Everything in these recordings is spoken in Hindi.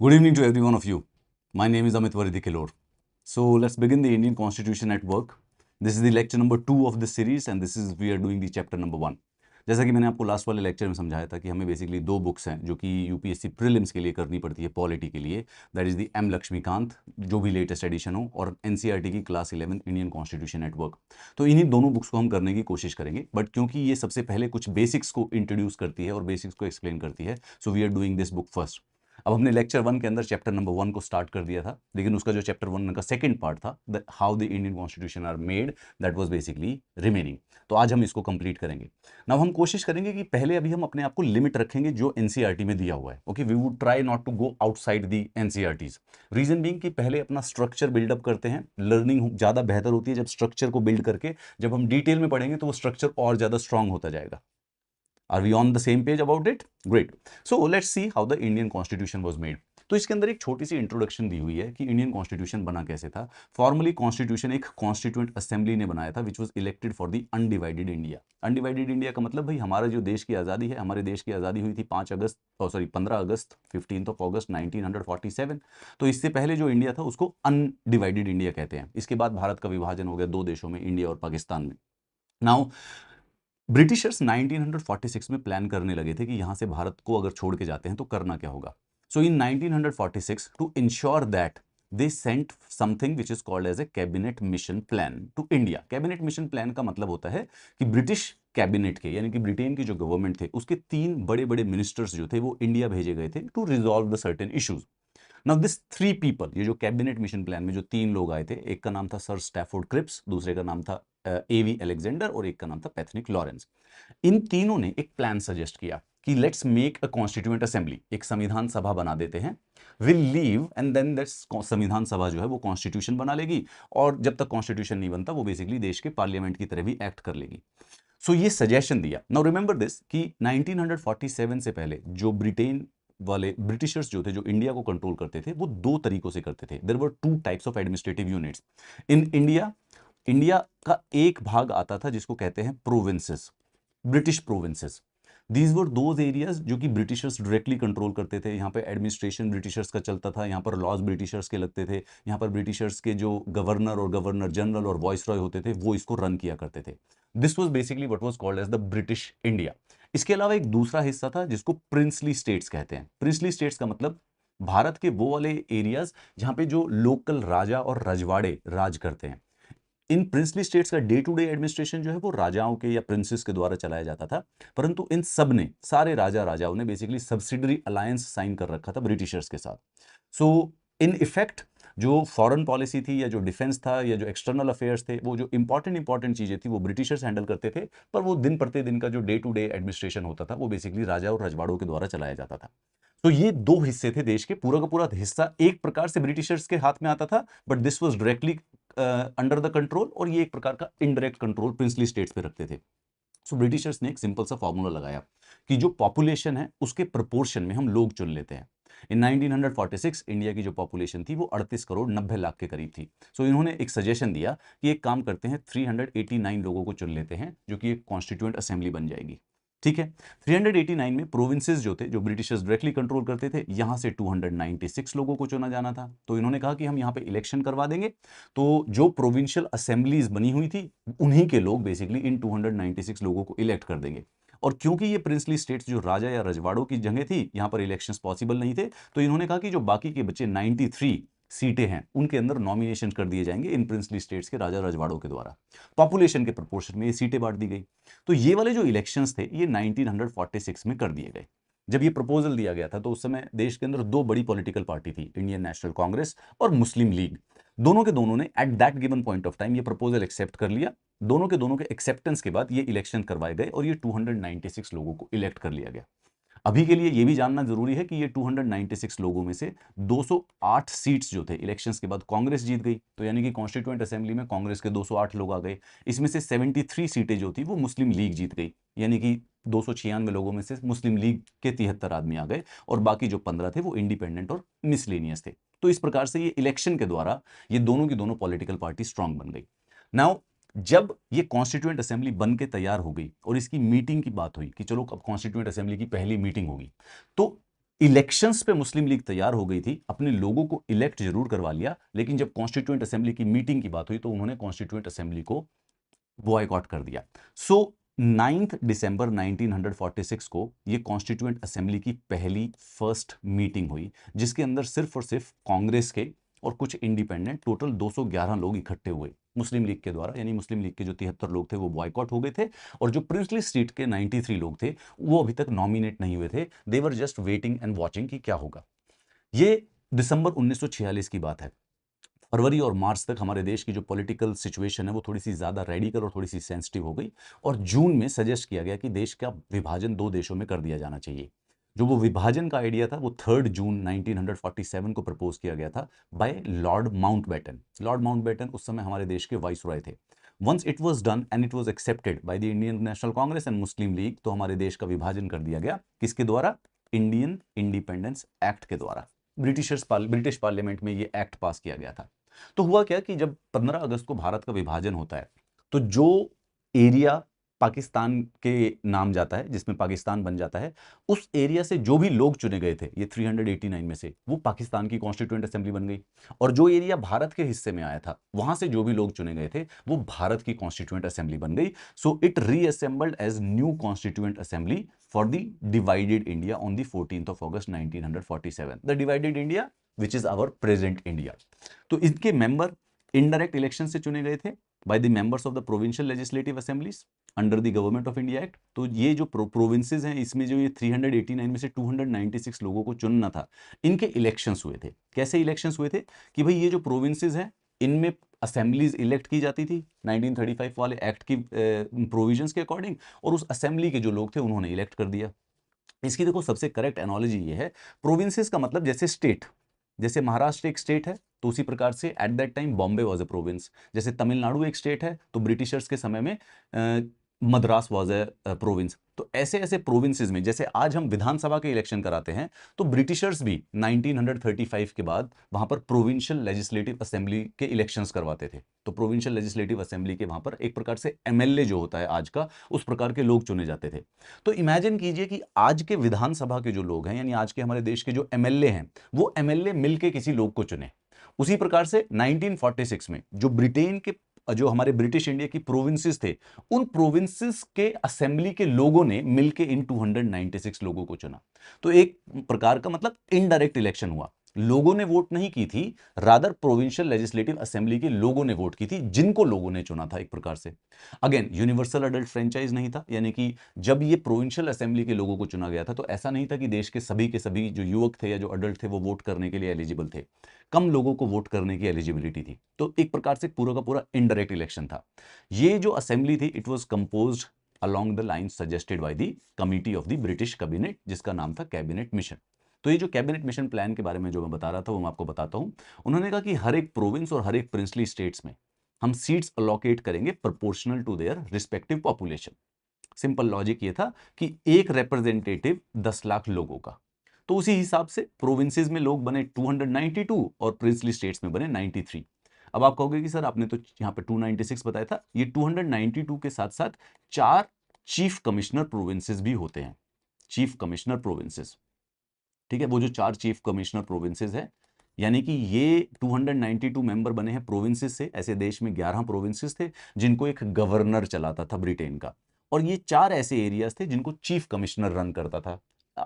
Good evening to every one of you. My name is Amit Varidikilor. So let's begin the Indian Constitution at work. This is the lecture number 2 of this series and this is we are doing the chapter number 1. जैसा कि मैंने आपको लास्ट वाले लेक्चर में समझाया था कि हमें बेसिकली दो बुक्स हैं जो कि यूपीएससी प्रीलिम्स के लिए करनी पड़ती है पॉलिटी के लिए, that is the M Laxmikanth जो भी लेटेस्ट एडिशन हो, और एनसीईआरटी की class 11 Indian constitution at work. तो इन्हीं दोनों बुक्स को हम करने की कोशिश करेंगे, बट क्योंकि ये सबसे पहले कुछ बेसिक्स को इंट्रोड्यूस करती है और बेसिक्स को एक्सप्लेन करती है, so we are doing this book first. अब हमने लेक्चर 1 के अंदर चैप्टर नंबर 1 को स्टार्ट कर दिया था, लेकिन उसका जो चैप्टर 1 का सेकंड पार्ट था, how the Indian constitution are made, that was basically remaining. तो आज हम इसको कंप्लीट करेंगे। नाउ हम कोशिश करेंगे कि पहले अभी हम अपने आप को लिमिट रखेंगे जो एनसीईआरटी में दिया हुआ है। Okay, we would try not to go outside the NCERTs. Reason being कि पहले अपना स्ट्रक्चर बिल्डअप करते हैं। लर्निंग ज़्यादा बेहतर होती है जब स्ट्रक्चर को बिल्ड करके, जब हम डिटेल में पढ़ेंगे तो वो स्ट्रक्चर और ज़्यादा स्ट्रांग होता जाएगा। Are we on the same page about it? Great. So let's see how the Indian Constitution was made. तो इसके अंदर एक छोटी सी इंट्रोडक्शन दी हुई है कि इंडियन कॉन्स्टिट्यूशन बना कैसे था। फॉर्मली कॉन्स्टिट्यूशन एक कॉन्स्टिट्यूएंट असेंबली ने बनाया था which was elected for the undivided India. Undivided India का मतलब भाई हमारा जो देश की आज़ादी है, हमारे देश की आज़ादी हुई थी 15 अगस्त 15 अगस्त 1947। तो इससे पहले जो इंडिया था उसको अनडिवाइडेड इंडिया कहते हैं। इसके बाद भारत का विभाजन हो गया दो देशों में, इंडिया और पाकिस्तान में। नाउ ब्रिटिशर्स 1946 में प्लान करने लगे थे कि यहां से भारत को अगर छोड़ के जाते हैं तो करना क्या होगा। So in 1946 to ensure that they sent something which is called as a cabinet mission plan to India. Cabinet mission plan का मतलब होता है कि ब्रिटिश कैबिनेट के, यानी कि ब्रिटेन की जो गवर्नमेंट थे उसके 3 बड़े बड़े मिनिस्टर्स जो थे वो इंडिया भेजे गए थे to resolve the certain issues. Now this 3 people, ये जो कैबिनेट मिशन प्लान में जो 3 लोग आए थे, एक का नाम था सर स्टैफोर्ड क्रिप्स, दूसरे का नाम था एवी अलेक्जेंडर और एक का नाम था पैथनिक लॉरेंस। इन तीनों ने एक प्लान सजेस्ट किया कि let's make a constituent assembly, एक संविधान सभा बना देते हैं। Will leave and then that's संविधान सभा जो है वो कॉन्स्टिट्यूशन बना लेगी, और जब तक कॉन्स्टिट्यूशन नहीं बनता वो बेसिकली देश के पार्लियामेंट की तरह भी एक्ट कर लेगी। सो ये सजेशन दिया। नाउ रिमेंबर दिस कि 1947 से पहले जो ब्रिटेन वाले ब्रिटिशर्स जो थे, जो इंडिया को कंट्रोल करते थे, वो 2 तरीकों से करते थे। There were 2 types of administrative units in India. India का एक भाग आता था जिसको कहते हैं provinces, British provinces. These were those areas जो कि ब्रिटिशर्स डायरेक्टली कंट्रोल करते थे। यहाँ पे एडमिनिस्ट्रेशन ब्रिटिशर्स का चलता था, यहाँ पर लॉज ब्रिटिशर्स के लगते थे, यहाँ पर ब्रिटिशर्स के जो गवर्नर और गवर्नर जनरल और वॉइस रॉय होते थे वो इसको रन किया करते थे। This was basically what was called as the British India. इसके अलावा एक दूसरा हिस्सा था जिसको प्रिंसली स्टेट्स कहते हैं। प्रिंसली स्टेट्स का मतलब भारत के वो वाले एरियाज जहां पे जो लोकल राजा और रजवाड़े राज करते हैं। इन प्रिंसली स्टेट्स का डे टू डे एडमिनिस्ट्रेशन जो है वो राजाओं के या प्रिंसेस के द्वारा चलाया जाता था, परंतु इन सब ने, सारे राजाओं ने बेसिकली सब्सिडरी अलायंस साइन कर रखा था ब्रिटिशर्स के साथ। सो इन इफेक्ट जो फॉरेन पॉलिसी थी या जो डिफेंस था या जो एक्सटर्नल अफेयर्स थे, वो जो इंपॉर्टेंट चीजें थी वो ब्रिटिशर्स हैंडल करते थे, पर वो दिन प्रतिदिन का जो डे टू डे एडमिनिस्ट्रेशन होता था वो बेसिकली राजा और रजवाड़ों के द्वारा चलाया जाता था। तो ये 2 हिस्से थे देश के। पूरा का पूरा हिस्सा एक प्रकार से ब्रिटिशर्स के हाथ में आता था, but this was directly under the control, और ये एक प्रकार का इनडायरेक्ट कंट्रोल प्रिंसली स्टेट्स पे रखते थे। सो ब्रिटिशर्स ने एक सिंपल सा फॉर्मूला लगाया कि जो पॉपुलेशन है उसके प्रोपोर्शन में हम लोग चुन लेते हैं। इन 1946 इंडिया की जो पॉपुलेशन थी वो 38 करोड़ 90 लाख के करीब थी। सो इन्होंने एक सजेशन दिया कि एक काम करते हैं, 389 लोगों को चुन लेते हैं जो कि एक कॉन्स्टिट्यूएंट असेंबली बन जाएगी। ठीक है, 389 में प्रोविंसेस जो थे, जो ब्रिटिशर्स डायरेक्टली कंट्रोल करते थे, यहां से 296 लोगों को चुना जाना था। तो इन्होंने कहा कि हम यहां पे इलेक्शन करवा देंगे, तो जो प्रोविंशियल असेंबलीज बनी हुई थी उन्हीं के लोग बेसिकली इन 296 लोगों को इलेक्ट कर देंगे। और क्योंकि ये प्रिंसली स्टेट्स जो राजा या रजवाड़ों की जगह थी, यहां पर इलेक्शंस पॉसिबल नहीं थे, तो इन्होंने कहा कि जो बाकी के बच्चे 93 सीटें हैं उनके अंदर नॉमिनेशन कर दिए जाएंगे इन प्रिंसली स्टेट्स के राजा रजवाड़ों के द्वारा। पॉपुलेशन के प्रोपोर्शन में ये सीटें बांट दी गई। तो ये वाले जो इलेक्शंस थे ये 1946 में कर दिए गए। जब ये प्रपोजल दिया गया था तो उस समय देश के अंदर 2 बड़ी पॉलिटिकल पार्टी थी, इंडियन नेशनल कांग्रेस और मुस्लिम लीग। दोनों के दोनों ने at that given point of time ये प्रपोजल एक्सेप्ट कर लिया। दोनों के एक्सेप्टेंस के बाद ये इलेक्शन करवाए गए और ये 296 लोगों को इलेक्ट कर लिया गया। अभी के लिए ये भी जानना जरूरी है कि ये 296 लोगों में से 208 सीट्स जो थे इलेक्शंस के बाद कांग्रेस जीत गई, तो यानी कि कॉन्स्टिट्यूएंट असेंबली में कांग्रेस के 208 लोग आ गए। इसमें से 73 सीटें जो थी वो मुस्लिम लीग जीत गई, यानी कि 296 लोगों में से मुस्लिम लीग के 73 आदमी आ गए, और बाकी जो 15 थे वो इंडिपेंडेंट और मिसलेनियस थे। तो इस प्रकार से ये इलेक्शन के द्वारा ये दोनों की दोनों पॉलिटिकल पार्टी स्ट्रांग बन गई। नाउ जब ये कॉन्स्टिट्यूएंट असेंबली बन के तैयार हो गई और इसकी मीटिंग की बात हुई कि चलो अब कॉन्स्टिट्यूएंट असेंबली की पहली मीटिंग होगी, तो इलेक्शंस पे मुस्लिम लीग तैयार हो गई थी, अपने लोगों को इलेक्ट जरूर करवा लिया, लेकिन जब कॉन्स्टिट्यूएंट असेंबली की मीटिंग की बात हुई तो उन्होंने कॉन्स्टिट्यूएंट असेंबली को बॉयकॉट कर दिया। सो 9 दिसंबर 1946 को ये कॉन्स्टिट्यूएंट असेंबली की पहली फर्स्ट मीटिंग हुई, जिसके अंदर सिर्फ और सिर्फ कांग्रेस के और कुछ इंडिपेंडेंट टोटल 211 लोग इकट्ठे हुए मुस्लिम लीग के द्वारा, यानी मुस्लिम लीग के जो 73 लोग थे वो बॉयकॉट हो गए थे, और जो प्रिंसली स्टेट के 93 लोग थे वो अभी तक नॉमिनेट नहीं हुए थे, they were just waiting and watching कि क्या होगा। ये दिसंबर 1946 की बात है। फरवरी और मार्च तक हमारे देश की जो पॉलिटिकल सिचुएशन है वो थोड़ी सी ज़्यादा रेडिकल और थोड़ी सी सेंसिटिव हो गई, और जून में सजेस्ट किया गया कि देश का विभाजन 2 देशों में कर दिया जाना चाहिए। जो वो विभाजन का आइडिया था वो 3 जून 1947 को प्रपोज किया गया था by lord Mountbatten. Lord Mountbatten उस समय हमारे देश के वाइसरॉय थे। Once it was done and it was accepted by the Indian National Congress and Muslim League, तो हमारे देश का विभाजन कर दिया गया किसके द्वारा? इंडियन इंडिपेंडेंस एक्ट के द्वारा। ब्रिटिश पार्लियामेंट में ये एक्ट पास किया गया था। तो हुआ क्या कि जब 15 अगस्त को भारत का विभाजन होता है, तो जो एरिया पाकिस्तान के नाम जाता है, जिसमें पाकिस्तान बन जाता है, उस एरिया से जो भी लोग चुने गए थे, ये 389 में से, वो पाकिस्तान की कॉन्स्टिट्यूएंट असेंबली बन गई। और जो एरिया भारत के हिस्से में आया था, वहां से जो भी लोग चुने गए थे, वो भारत की कॉन्स्टिट्यूएंट असेंबली बन गई। So it reassembled as new constituent assembly for the divided India on the 14th of August 1947, the divided India which is our present India. तो इनके मेंबर इनडायरेक्ट इलेक्शन से चुने गए थे by the members of the provincial legislative assemblies under the government of India act. तो ये जो प्रोविंसेस हैं, इसमें जो ये 389 में से 296 लोगों को चुनना था, इनके इलेक्शंस हुए थे। कैसे इलेक्शंस हुए थे कि भाई ये जो प्रोविंसेस हैं, इनमें असेंबलीज इलेक्ट की जाती थी 1935 वाले एक्ट की प्रोविजंस के अकॉर्डिंग, और उस असेंबली के जो लोग थे उन्होंने इलेक्ट कर दिया। इसकी देखो सबसे करेक्ट एनोलॉजी ये है, प्रोविंसेस का मतलब जैसे स्टेट, जैसे महाराष्ट्र एक स्टेट है, तो उसी प्रकार से at that time Bombay was a province. जैसे तमिलनाडु एक स्टेट है, तो ब्रिटिशर्स के समय में मद्रास वाज अ प्रोविंस। तो ऐसे ऐसे प्रोविंसेस में, जैसे आज हम विधानसभा के इलेक्शन कराते हैं, तो ब्रिटिशर्स भी 1935 के बाद वहां पर प्रोविंशियल लेजिस्लेटिव असेंबली के इलेक्शंस करवाते थे। तो प्रोविंशियल लेजिस्लेटिव असेंबली के वहां पर एक प्रकार से एमएलए जो होता है आज का, उस प्रकार के लोग चुने जाते थे। तो इमेजिन कीजिए कि आज के विधानसभा के जो लोग हैं, यानी आज के हमारे देश के जो एमएलए हैं, वो एमएलए मिलके किसी लोग को चुने। उसी प्रकार से 1946 में जो ब्रिटेन के, जो हमारे ब्रिटिश इंडिया की प्रोविंसेस थे, उन प्रोविंसेस के असेंबली के लोगों ने मिलके इन 296 लोगों को चुना। तो एक प्रकार का मतलब इनडायरेक्ट इलेक्शन हुआ। लोगों ने वोट नहीं की थी, रादर प्रोविंशियल लेजिस्लेटिव असेंबली के लोगों ने वोट की थी, जिनको लोगों ने चुना था एक प्रकार से। अगेन यूनिवर्सल अडल्ट फ्रेंचाइज नहीं था, यानी कि जब ये प्रोविंशियल असेंबली के लोगों को चुना गया था, तो ऐसा नहीं था कि देश के सभी जो युवक थे या जो अडल्ट थे वो वोट करने के लिए एलिजिबल थे। कम लोगों को वोट करने की एलिजिबिलिटी थी। तो एक प्रकार से पूरा का पूरा इनडायरेक्ट इलेक्शन था। ये जो असेंबली थी, it was composed along the lines suggested by the committee of the British cabinet, जिसका नाम था कैबिनेट मिशन। तो ये जो कैबिनेट मिशन प्लान के बारे में जो मैं बता रहा था वो मैं आपको बताता हूं। उन्होंने कहा कि हर एक प्रोविंस और हर एक प्रिंसली स्टेट्स में हम सीट्स अलोकेट करेंगे proportional to their respective population. Simple logic ये था कि एक रिप्रेजेंटेटिव 10 लाख लोगों का। तो उसी हिसाब से प्रोविंसेस में लोग बने 292 और प्रिंसली स्टेट्स में बने 93। अब आप कहोगे कि सर आपने तो यहाँ पे 296 बताया था, ये 292 के साथ साथ 4 चीफ कमिश्नर प्रोविंसेस भी होते हैं। चीफ कमिश्नर प्रोविंसेस, ठीक है, वो जो 4 चीफ कमिश्नर प्रोविंसेस है, यानी कि ये 292 मेंबर बने हैं प्रोविंसेस से। ऐसे देश में 11 प्रोविंसेस थे जिनको एक गवर्नर चलाता था ब्रिटेन का, और ये 4 ऐसे एरियाज थे जिनको चीफ कमिश्नर रन करता था।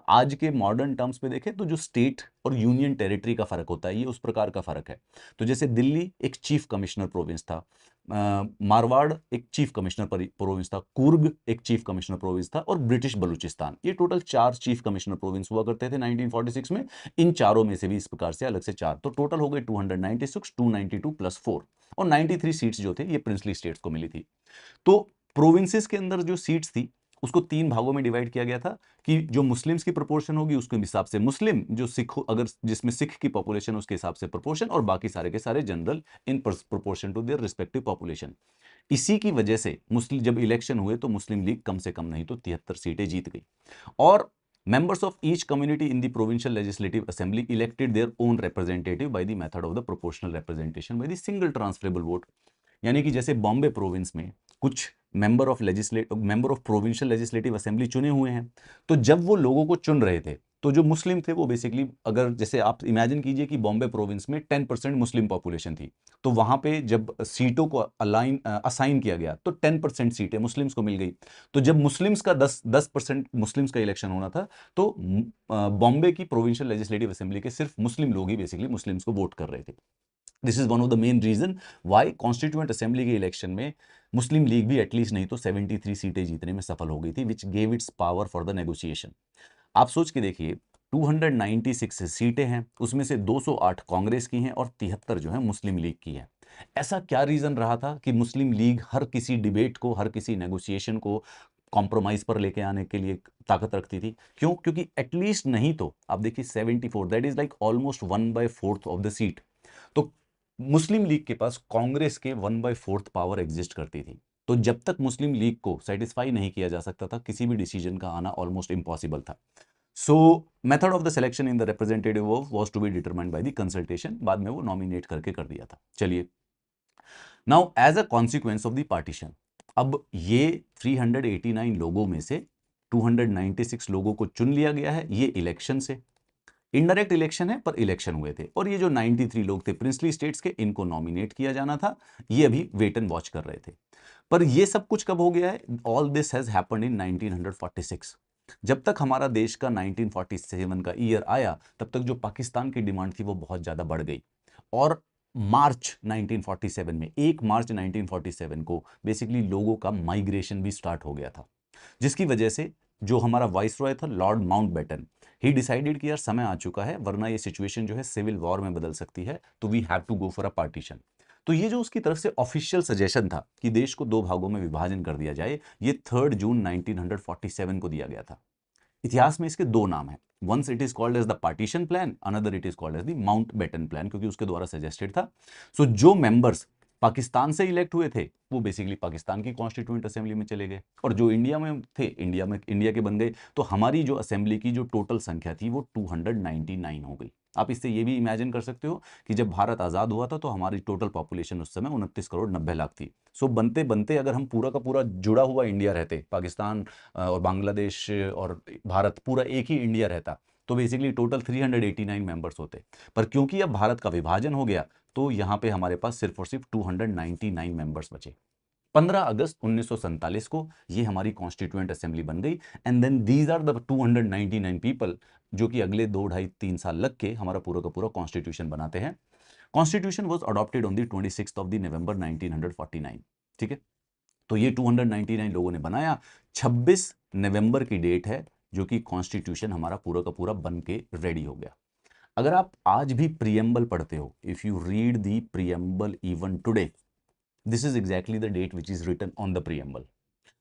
आज के मॉडर्न टर्म्स पे देखें तो जो स्टेट और यूनियन टेरिटरी का फर्क होता है, ये उस प्रकार का फर्क है। तो जैसे दिल्ली एक चीफ कमिश्नर प्रोविंस था, मारवाड़ एक चीफ कमिश्नर प्रोविंस था, कुर्ग एक चीफ कमिश्नर प्रोविंस था, और ब्रिटिश बलूचिस्तान, ये टोटल 4 चीफ कमिश्नर प्रोविंस हुआ करते थे 1946 में। इन चारों में से भी इस प्रकार से अलग से 4, तो टोटल हो गए 296, 292 प्लस 4, और 93 सीट्स जो थे ये प्रिंसली स्टेट्स को मिली थी। तो प्रोविंसेस के अंदर जो सीट्स थी उसको 3 भागों में डिवाइड किया गया था कि जो मुस्लिम्स की प्रोपोर्शन होगी उसके हिसाब से मुस्लिम, जो सिख अगर जिसमें सिख की पॉपुलेशन उसके हिसाब से प्रोपोर्शन, और बाकी सारे के सारे general in proportion to their respective population. इसी की वजह से मुस्लिम जब इलेक्शन हुए तो मुस्लिम लीग कम से कम नहीं तो 73 सीटें जीत गई, और members of each community in the provincial legislative assembly elected their own representative by the method of the proportional representation by the single transferable vote। यानी कि जैसे बॉम्बे प्रोविंस में कुछ member of provincial legislative assembly चुने हुए हैं, तो जब वो लोगों को चुन रहे थे तो जो मुस्लिम थे वो बेसिकली, अगर जैसे आप इमेजिन कीजिए कि बॉम्बे प्रोविंस में 10% मुस्लिम पॉपुलेशन थी, तो वहां पे जब सीटों को असाइन किया गया तो 10% सीटें मुस्लिम्स को मिल गई। तो जब मुस्लिम्स का 10% मुस्लिम्स का इलेक्शन होना था, तो बॉम्बे की प्रोविंशियल लेजिस्लेटिव असेंबली के सिर्फ मुस्लिम लोग ही बेसिकली मुस्लिम्स को वोट कर रहे थे। This is one of the main reason why constituent assembly के इलेक्शन में मुस्लिम लीग भी एटलीस्ट नहीं तो 73 सीटें जीतने में सफल हो गई थी, which gave it's power for the negotiation. आप सोच के देखिए, 296 सीटें हैं, उसमें से 208 कांग्रेस की हैं और 73 जो है मुस्लिम लीग की है। ऐसा क्या रीजन रहा था कि मुस्लिम लीग हर किसी डिबेट को, हर किसी नेगोशिएशन को कॉम्प्रोमाइज पर लेके आने के लिए ताकत रखती थी? क्यों? क्योंकि एटलीस्ट नहीं तो आप देखिए 74, that is like almost 1/4 of the seat, तो मुस्लिम लीग के पास कांग्रेस के 1/4 पावर एग्जिस्ट करती थी। तो जब तक मुस्लिम लीग को सेटिस्फाई नहीं किया जा सकता था, किसी भी डिसीजन का आना ऑलमोस्ट इम्पॉसिबल था। So method of the selection in the representative was to be determined by the consultation. बाद में वो नॉमिनेट करके कर दिया था। चलिए, now as a consequence of the partition, अब ये 389 लोगों में से 296 लोगों को चुन लिया गया है, ये इलेक्शन से। इनडायरेक्ट इलेक्शन है पर इलेक्शन हुए थे, और ये जो 93 लोग थे प्रिंसली स्टेट्स के, इनको नॉमिनेट किया जाना था। ये अभी वेट एंड वॉच कर रहे थे। पर ये सब कुछ कब हो गया है? All this has happened in 1946। जब तक हमारा देश का 1947 का ईयर आया, तब तक जो पाकिस्तान की डिमांड थी वो बहुत ज्यादा बढ़ गई। और मार्च 1947 में, 1 मार्च 1947 को बेसिकली लोगों का माइग्रेशन भी स्टार्ट हो गया था, जिसकी वजह से जो हमारा वाइसरॉय था लॉर्ड माउंटबेटन, ही डिसाइडेड कि यार समय आ चुका है, वरना ये सिचुएशन जो है सिविल वॉर में बदल सकती है, तो we have to go for a partition. तो ये जो उसकी तरफ से ऑफिशियल सजेशन था कि देश को 2 भागों में विभाजन कर दिया जाए, ये 3 जून 1947 को दिया गया था। इतिहास में इसके 2 नाम हैं। Once it is called as the partition plan, another it is called as the Mountbatten plan, क्योंकि उसके द्वारा सजेस्टेड था। सो जो मेंबर्स पाकिस्तान से इलेक्ट हुए थे वो बेसिकली पाकिस्तान की कॉन्स्टिट्यूएंट असेंबली में चले गए, और जो इंडिया में थे इंडिया के बन गए। तो हमारी जो असेंबली की जो टोटल संख्या थी वो 299 हो गई। आप इससे ये भी इमेजिन कर सकते हो कि जब भारत आज़ाद हुआ था तो हमारी टोटल पॉपुलेशन उस समय 29 करोड़ 90 लाख थी। सो बनते बनते अगर हम पूरा का पूरा जुड़ा हुआ इंडिया रहते, पाकिस्तान और बांग्लादेश और भारत पूरा एक ही इंडिया रहता, तो बेसिकली टोटल 389 मेंबर्स होते। पर क्योंकि अब भारत का विभाजन हो गया, तो यहां पे हमारे पास सिर्फ और सिर्फ 299 मेंबर्स बचे। 15 अगस्त 1947 को ये हमारी कॉन्स्टिट्यूएंट असेंबली बन गई। And then these are the 299 people जो कि अगले 2 ढाई 3 साल लग के हमारा पूरा का पूरा कॉन्स्टिट्यूशन बनाते हैं। Constitution was adopted on the 26th of the नवंबर 1949। ठीक है, तो ये 299 लोगों ने बनाया। 26 नवंबर की डेट है जो कि कॉन्स्टिट्यूशन हमारा पूरा का पूरा बन के रेडी हो गया। अगर आप आज भी प्रियम्बल पढ़ते हो, if you read the preamble even today, this is exactly the date which is written on the preamble.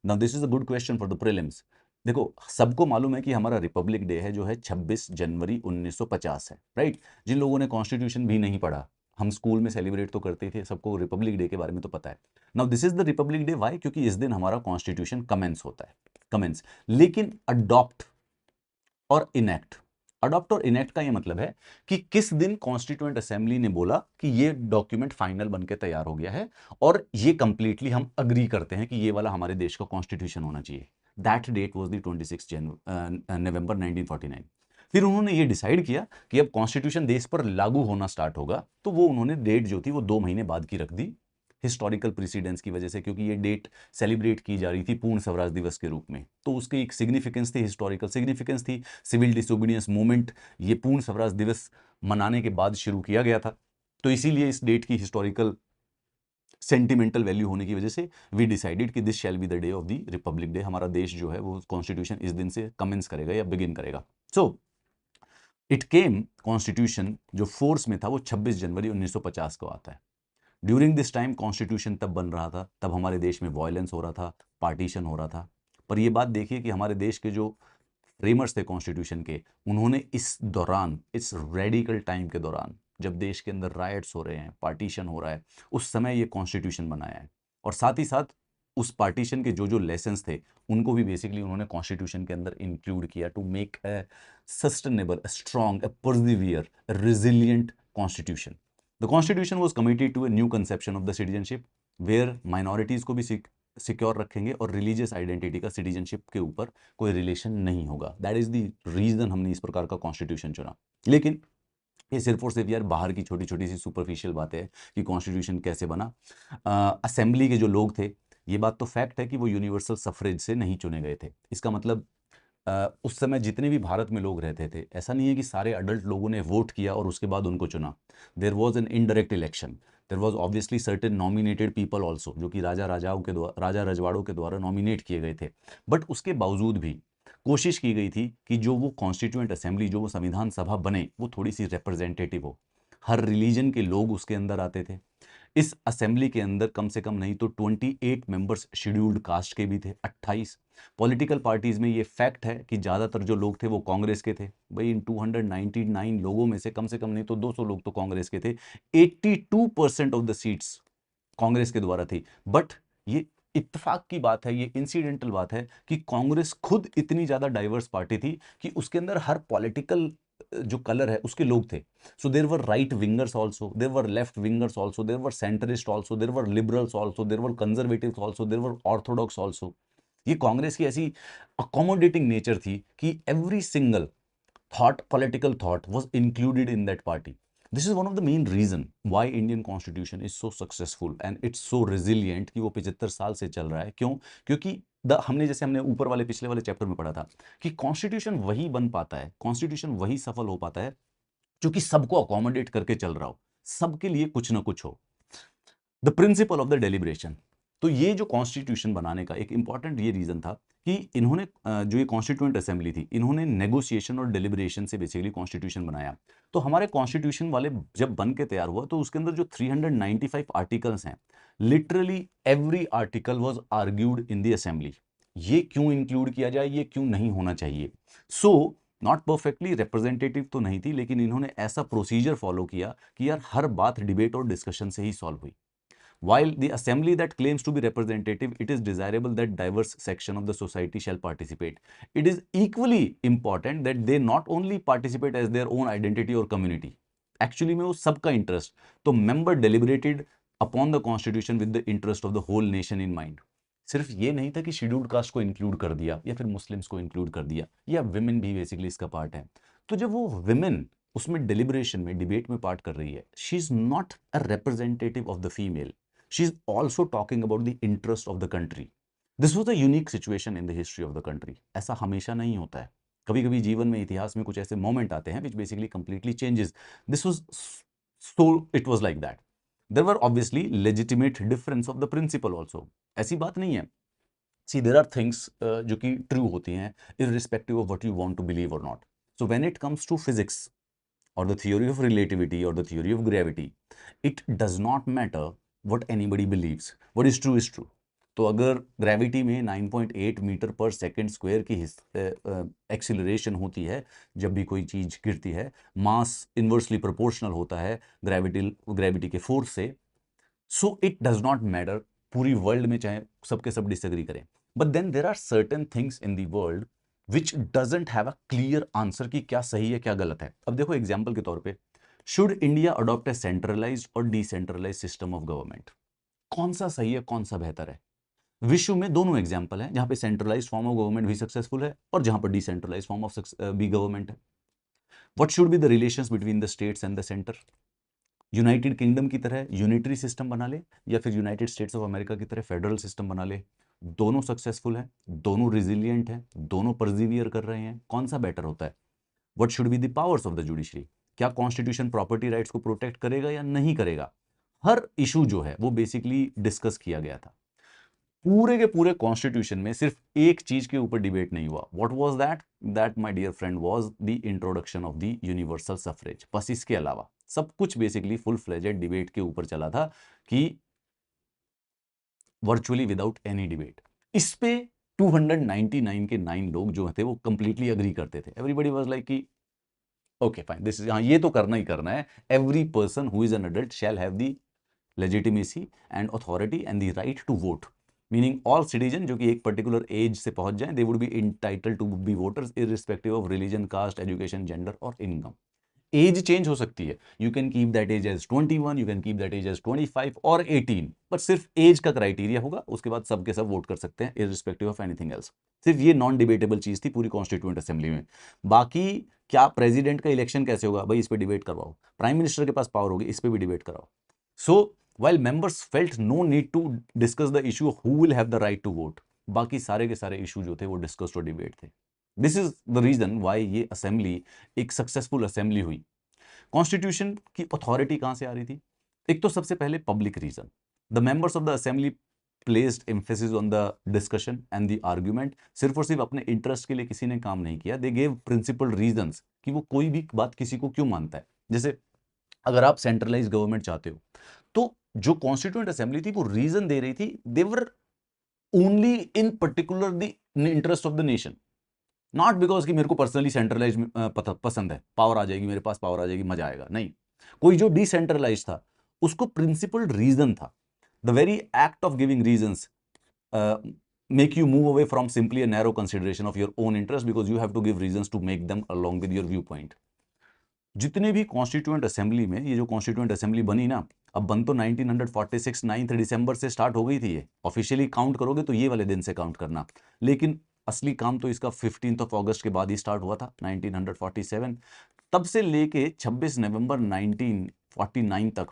Now this is a good question for the prelims. देखो, सबको मालूम है कि हमारा रिपब्लिक डे है जो है 26 जनवरी 1950 है, राइट? जिन लोगों ने कॉन्स्टिट्यूशन भी नहीं पढ़ा, हम स्कूल में सेलिब्रेट तो करते थे, सबको रिपब्लिक डे के बारे में तो पता है। Now this is the republic day, why? क्योंकि इस दिन हमारा कॉन्स्टिट्यूशन कमेंस होता है, कमेंस। लेकिन अडॉप्ट और इनेक्ट, अडॉप्ट और इनेक्ट का ये मतलब है कि किस दिन कॉन्स्टिट्यूएंट असेंबली ने बोला कि ये डॉक्यूमेंट फाइनल बनके तैयार हो गया है और ये कंप्लीटली हम अग्री करते हैं कि ये वाला हमारे देश का कॉन्स्टिट्यूशन होना चाहिए। दैट डेट वाज द 26 नवंबर 1949। फिर उन्होंने ये डिसाइड किया कि अब कॉन्स्टिट्यूशन देश पर लागू होना स्टार्ट होगा, तो वो उन्होंने डेट जो थी वो 2 महीने बाद की रख दी, हिस्टोरिकल प्रेसिडेंस की वजह से, क्योंकि ये डेट सेलिब्रेट की जा रही थी पूर्ण स्वराज दिवस के रूप में, तो उसकी एक सिग्निफिकेंस थी, हिस्टोरिकल सिग्निफिकेंस थी। सिविल डिसोबीडियंस मूवमेंट ये पूर्ण स्वराज दिवस मनाने के बाद शुरू किया गया था, तो इसीलिए इस डेट की हिस्टोरिकल सेंटिमेंटल वैल्यू होने की वजह से वी डिसाइडेड कि this shall be the day of the republic day. हमारा देश जो है वो कॉन्स्टिट्यूशन इस दिन से कमेंस करेगा या बिगिन करेगा। सो इट केम, कॉन्स्टिट्यूशन जो फोर्स में था वो 26 जनवरी 1950 को आता है। ड्यूरिंग दिस टाइम कॉन्स्टिट्यूशन तब बन रहा था, तब हमारे देश में वायलेंस हो रहा था, पार्टीशन हो रहा था। पर ये बात देखिए कि हमारे देश के जो फ्रेमर्स थे कॉन्स्टिट्यूशन के, उन्होंने इस दौरान, इस रेडिकल टाइम के दौरान, जब देश के अंदर राइट्स हो रहे हैं, पार्टीशन हो रहा है, उस समय ये कॉन्स्टिट्यूशन बनाया है। और साथ ही साथ उस पार्टीशन के जो जो लेसन्स थे उनको भी बेसिकली उन्होंने कॉन्स्टिट्यूशन के अंदर इंक्लूड किया to make a sustainable, strong, a persevere, resilient constitution. The constitution was committed to a new conception of the citizenship, where minorities को भी सिक्योर रखेंगे और रिलीजियस आइडेंटिटी का सिटीजनशिप के ऊपर कोई रिलेशन नहीं होगा। दैट इज द रीजन हमने इस प्रकार का कॉन्स्टिट्यूशन चुना। लेकिन ये सिर्फ और सिर्फ यार बाहर की छोटी छोटी सी सुपरफिशियल बातें हैं कि कॉन्स्टिट्यूशन कैसे बना। असेंबली के जो लोग थे, ये बात तो फैक्ट है कि वो यूनिवर्सल सफरेज से नहीं चुने गए थे। इसका मतलब उस समय जितने भी भारत में लोग रहते थे, ऐसा नहीं है कि सारे अडल्ट लोगों ने वोट किया और उसके बाद उनको चुना। There was an indirect election, there was obviously certain nominated people also, जो कि राजा रजवाड़ों के द्वारा नॉमिनेट किए गए थे। बट उसके बावजूद भी कोशिश की गई थी कि जो वो कॉन्स्टिट्यूएंट असेंबली, जो वो संविधान सभा बने, वो थोड़ी सी रिप्रेजेंटेटिव हो। हर रिलीजन के लोग उसके अंदर आते थे। इस असेंबली के अंदर कम से कम नहीं तो 28 मेंबर्स शेड्यूल्ड कास्ट के भी थे, 28। पॉलिटिकल पार्टीज में ये फैक्ट है कि ज़्यादातर जो लोग थे वो कांग्रेस के थे। भाई इन 299 लोगों में से कम नहीं तो 200 लोग तो कांग्रेस के थे। 82% ऑफ द सीट्स कांग्रेस के द्वारा थी। बट ये इत्तेफाक की बात है, ये इंसिडेंटल बात है कि कांग्रेस खुद इतनी ज़्यादा डाइवर्स पार्टी थी कि उसके अंदर हर पॉलिटिकल जो कलर है उसके लोग थे। सो देर वर राइट विंगर्स ऑल्सो, देर वर लेफ्ट विंगर्स ऑल्सो, देर वर सेंटरिस्ट ऑल्सो, देर वर लिबरल्स ऑल्सो, देर वर कंजर्वेटिव ऑल्सो, देर वर ऑर्थोडॉक्स ऑल्सो। ये कांग्रेस की ऐसी अकोमोडेटिंग नेचर थी कि every single political thought was included in that party. This is one of the main reason why Indian constitution is so successful and it's so resilient कि वो 75 साल से चल रहा है। क्यों? क्योंकि हमने ऊपर वाले पिछले वाले चैप्टर में पढ़ा था कि कॉन्स्टिट्यूशन वही बन पाता है, कॉन्स्टिट्यूशन वही सफल हो पाता है जो कि सबको अकोमोडेट करके चल रहा हो, सबके लिए कुछ ना कुछ हो। The principle of the deliberation. तो ये जो कॉन्स्टिट्यूशन बनाने का एक इंपॉर्टेंट ये रीजन था कि इन्होंने जो ये कॉन्स्टिट्यूएंट असेंबली थी, इन्होंने नेगोशिएशन और डेलिब्रेशन से बेसिकली कॉन्स्टिट्यूशन बनाया। तो हमारे कॉन्स्टिट्यूशन वाले जब बन के तैयार हुआ तो उसके अंदर जो 395 आर्टिकल्स हैं, literally every article was argued in the assembly. ये क्यों इंक्लूड किया जाए, ये क्यों नहीं होना चाहिए। सो नॉट परफेक्टली रिप्रेजेंटेटिव तो नहीं थी, लेकिन इन्होंने ऐसा प्रोसीजर फॉलो किया कि यार हर बात डिबेट और डिस्कशन से ही सॉल्व हुई। While the assembly that claims to be representative, it is desirable that diverse section of the society shall participate. It is equally important that they not only participate as their own identity or community. Actually में वो सबका interest. तो member deliberated upon the constitution with the interest of the whole nation in mind. सिर्फ ये नहीं था कि शेड्यूल्ड कास्ट को इंक्लूड कर दिया या फिर मुस्लिम्स को इंक्लूड कर दिया, या विमेन भी बेसिकली इसका पार्ट है। तो जब वो विमेन उसमें डिलिब्रेशन में डिबेट में पार्ट कर रही है, she is not a representative of the female, she is also talking about the interest of the country. This was a unique situation in the history of the country. ऐसा हमेशा नहीं होता है। कभी कभी जीवन में, इतिहास में कुछ ऐसे मोमेंट आते हैं which basically completely changes. This was so it was like that. There were obviously legitimate difference of the principle also. ऐसी बात नहीं है। See, there are things जो कि true होती हैं irrespective of what you want to believe or not. So when it comes to physics or the theory of relativity or the theory of gravity, it does not matter what anybody believes. What is true. तो अगर ग्रेविटी में 9.8 मीटर पर सेकेंड स्क्वायर की एक्सिलरेशन होती है जब भी कोई चीज गिरती है, मास इन्वर्सली प्रोपोर्शनल होता है ग्रेविटी के फोर्स से, so it does not matter पूरी वर्ल्ड में चाहे सबके सब डिसएग्री करें। But then there are certain things in the world which doesn't have a clear answer कि क्या सही है क्या गलत है। अब देखो एग्जाम्पल के तौर पे, should India adopt a centralised और डिसेंट्रलाइज्ड सिस्टम ऑफ गवर्नमेंट? कौन सा सही है, कौन सा बेहतर है? विश्व में दोनों एग्जाम्पल हैं जहां पे सेंट्रलाइज्ड फॉर्म ऑफ गवर्नमेंट भी सक्सेसफुल है और जहां पर डिसेंट्रलाइज्ड फॉर्म ऑफ भी गवर्नमेंट है। What should be the relations between the states and the centre? United kingdom की तरह यूनिटरी सिस्टम बना ले या फिर यूनाइटेड स्टेट्स ऑफ अमेरिका की तरह फेडरल सिस्टम बना ले? दोनों सक्सेसफुल है, दोनों रिजिलियंट है, दोनों परसिवियर कर रहे हैं, कौन सा बेटर होता है? What should be the powers of the judiciary? क्या कॉन्स्टिट्यूशन प्रॉपर्टी राइट्स को प्रोटेक्ट करेगा या नहीं करेगा? हर इशू जो है वो बेसिकली डिस्कस किया गया था। पूरे के पूरे कॉन्स्टिट्यूशन में सिर्फ एक चीज के ऊपर डिबेट नहीं हुआ। What was that? That my dear friend was the introduction of the universal suffrage. बस इसके अलावा सब कुछ बेसिकली फुल फ्लेजेड डिबेट के ऊपर चला था कि वर्चुअली विदाउट एनी डिबेट। इस पे 299 के 9 लोग जो थे वो कंप्लीटली अग्री करते थे। एवरीबॉडी वाज लाइक कि ओके फाइन, दिस इज, हाँ ये तो करना ही करना है। Every person who is an adult shall have the legitimacy and authority and the right to vote, meaning all citizen जो कि एक particular age से पहुंच जाएं, they would be entitled to be voters irrespective of religion, caste, education, gender और income. एज चेंज हो सकती है, you can keep that age as 21, you can keep that age as 25 और 18, बट सिर्फ एज का क्राइटेरिया होगा, उसके बाद सबके सब वोट कर सकते हैं इररिस्पेक्टिव ऑफ एनीथिंग एल्स। सिर्फ ये नॉन डिबेटेबल चीज थी पूरी कॉन्स्टिट्यूएंट असेंबली में। बाकी क्या प्रेसिडेंट का इलेक्शन कैसे होगा भाई, इस पर डिबेट करवाओ, प्राइम मिनिस्टर के पास पावर होगी, इस पर भी डिबेट कराओ। सो while members felt no need to discuss the issue of who will have the right to vote, बाकी सारे के सारे इशू जो थे वो डिस्कस और डिबेट थे। This is the reason why ये असेंबली एक सक्सेसफुल असेंबली हुई। कॉन्स्टिट्यूशन की अथॉरिटी कहां से आ रही थी? एक तो सबसे पहले public reason, the members of the assembly placed emphasis on the discussion and the argument. सिर्फ और सिर्फ अपने इंटरेस्ट के लिए किसी ने काम नहीं किया, दे गेव प्रिंसिपल रीजंस कि वो कोई भी बात किसी को क्यों मानता है। जैसे अगर आप सेंट्रलाइज गवर्नमेंट चाहते हो, तो जो कॉन्स्टिट्यूएंट असेंबली थी वो रीजन दे रही थी, they were only in particular the interest of the nation, not because कि मेरे को पर्सनली सेंट्रलाइज पसंद है, पावर आ जाएगी मेरे पास, पावर आ जाएगी मजा आएगा, नहीं। कोई जो डिसेंट्रलाइज था उसको प्रिंसिपल रीजन था। The very act of giving reasons make you move away from simply a narrow consideration of your own interest, because you have to give reasons to make them along with your viewpoint. जितने भी कॉन्स्टिट्यूएंट असेंबली में, ये जो कॉन्स्टिट्यूएंट असेंबली बनी ना, अब बन तो 1946 9 दिसंबर से स्टार्ट हो गई थी, ये ऑफिशियली काउंट करोगे तो ये वाले दिन से काउंट करना, लेकिन असली काम तो इसका 15 अगस्त के बाद ही स्टार्ट हुआ था 1947। तब से लेके 26 नवंबर 1949 तक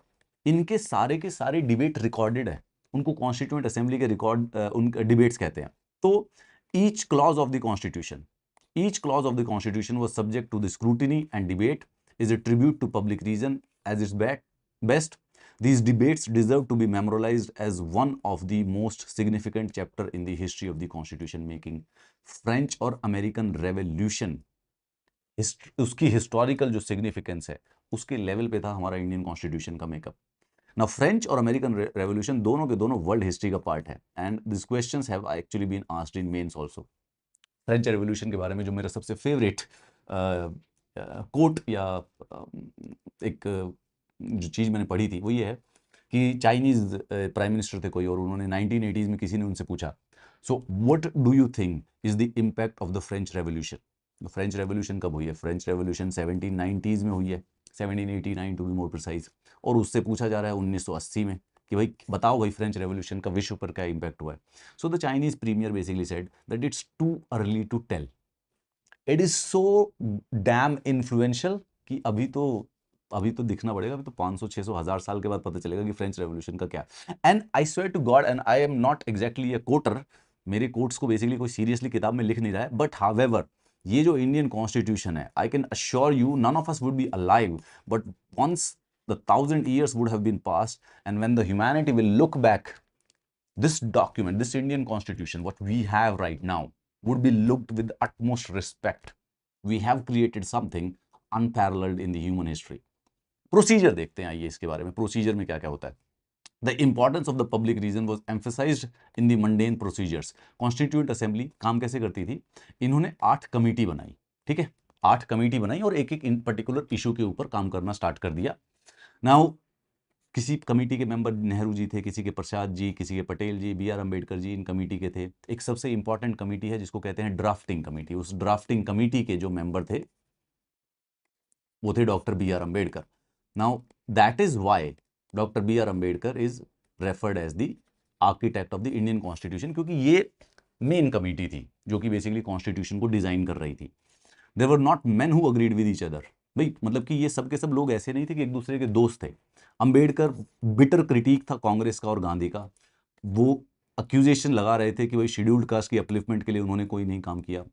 इनके सारे के सारे डिबेट रिकॉर्डेड है, उनको कॉन्स्टिट्यूएंट असेंबली के रिकॉर्ड उनके डिबेट्स कहते हैं। तो each clause of the constitution was subject to the scrutiny and debate is a tribute to public reason as its best. These debates deserve to be memorialized as one of the most significant chapter in the history of the constitution making. French और अमेरिकन रेवोल्यूशन, उसकी हिस्टोरिकल जो सिग्निफिकेंस है उसके लेवल पे था हमारा इंडियन कॉन्स्टिट्यूशन का मेकअप। ना फ्रेंच और अमेरिकन रेवोल्यूशन दोनों के दोनों वर्ल्ड हिस्ट्री का पार्ट है, and this questions have actually been asked in mains also. French revolution के बारे में जो मेरा सबसे फेवरेट कोट या एक जो चीज़ मैंने पढ़ी थी वो ये है कि चाइनीज़ प्राइम मिनिस्टर थे कोई, और उन्होंने 1980s में किसी ने उनसे पूछा, so what do you think is the impact of the French revolution? French revolution कब हुई है? फ्रेंच रेवोल्यूशन 1790s में हुई है, 1789 टू बी मोर प्रिसाइज, और उससे पूछा जा रहा है 1980 में कि भाई बताओ भाई फ्रेंच रेवोल्यूशन का विश्व पर क्या इम्पैक्ट हुआ है। So the Chinese premier basically said that it's too early to tell, it is so damn influential कि अभी तो दिखना पड़ेगा, अभी तो 500 600 1000 साल के बाद पता चलेगा कि फ्रेंच रेवोल्यूशन का क्या। And I swear to God, and I am not exactly a quoter, मेरे कोट्स को बेसिकली कोई सीरियसली किताब में लिख नहीं रहा है, बट हाउएवर ये जो इंडियन कॉन्स्टिट्यूशन है, I can assure you none of us would be alive, but once the 1000 years would have been passed, and when the humanity will look back, this document, this Indian constitution, what we have right now, would be looked with utmost respect. We have created something unparalleled in the human history. Procedure देखते हैं आइए इसके बारे में, प्रोसीजर में क्या क्या होता है। The importance of the public reason was emphasized in the mundane procedures. Constituent assembly काम कैसे करती थी? इन्होंने 8 कमेटी बनाई, ठीक है, 8 कमेटी बनाई और एक एक इन पर्टिकुलर इशू के ऊपर काम करना स्टार्ट कर दिया। नाउ किसी कमेटी के मेंबर नेहरू जी थे, किसी के प्रसाद जी, किसी के पटेल जी, बी आर अम्बेडकर जी इन कमेटी के थे। एक सबसे इंपॉर्टेंट कमेटी है जिसको कहते हैं ड्राफ्टिंग कमेटी, उस ड्राफ्टिंग कमेटी के जो मेंबर थे वो थे doctor B R Ambedkar. Now that is why doctor B R Ambedkar is referred as the architect of the Indian constitution, क्योंकि ये मेन कमेटी थी जो कि बेसिकली कॉन्स्टिट्यूशन को डिजाइन कर रही थी। There were not men who agreed with each other, भाई मतलब कि ये सब के सब लोग ऐसे नहीं थे कि एक दूसरे के दोस्त थे। अंबेडकर बिटर क्रिटिक था कांग्रेस का और गांधी का, वो अक्यूजेशन लगा रहे थे कि भाई शेड्यूल्ड कास्ट की अपलिफ्टमेंट के लिए उन्होंने कोई नहीं काम किया।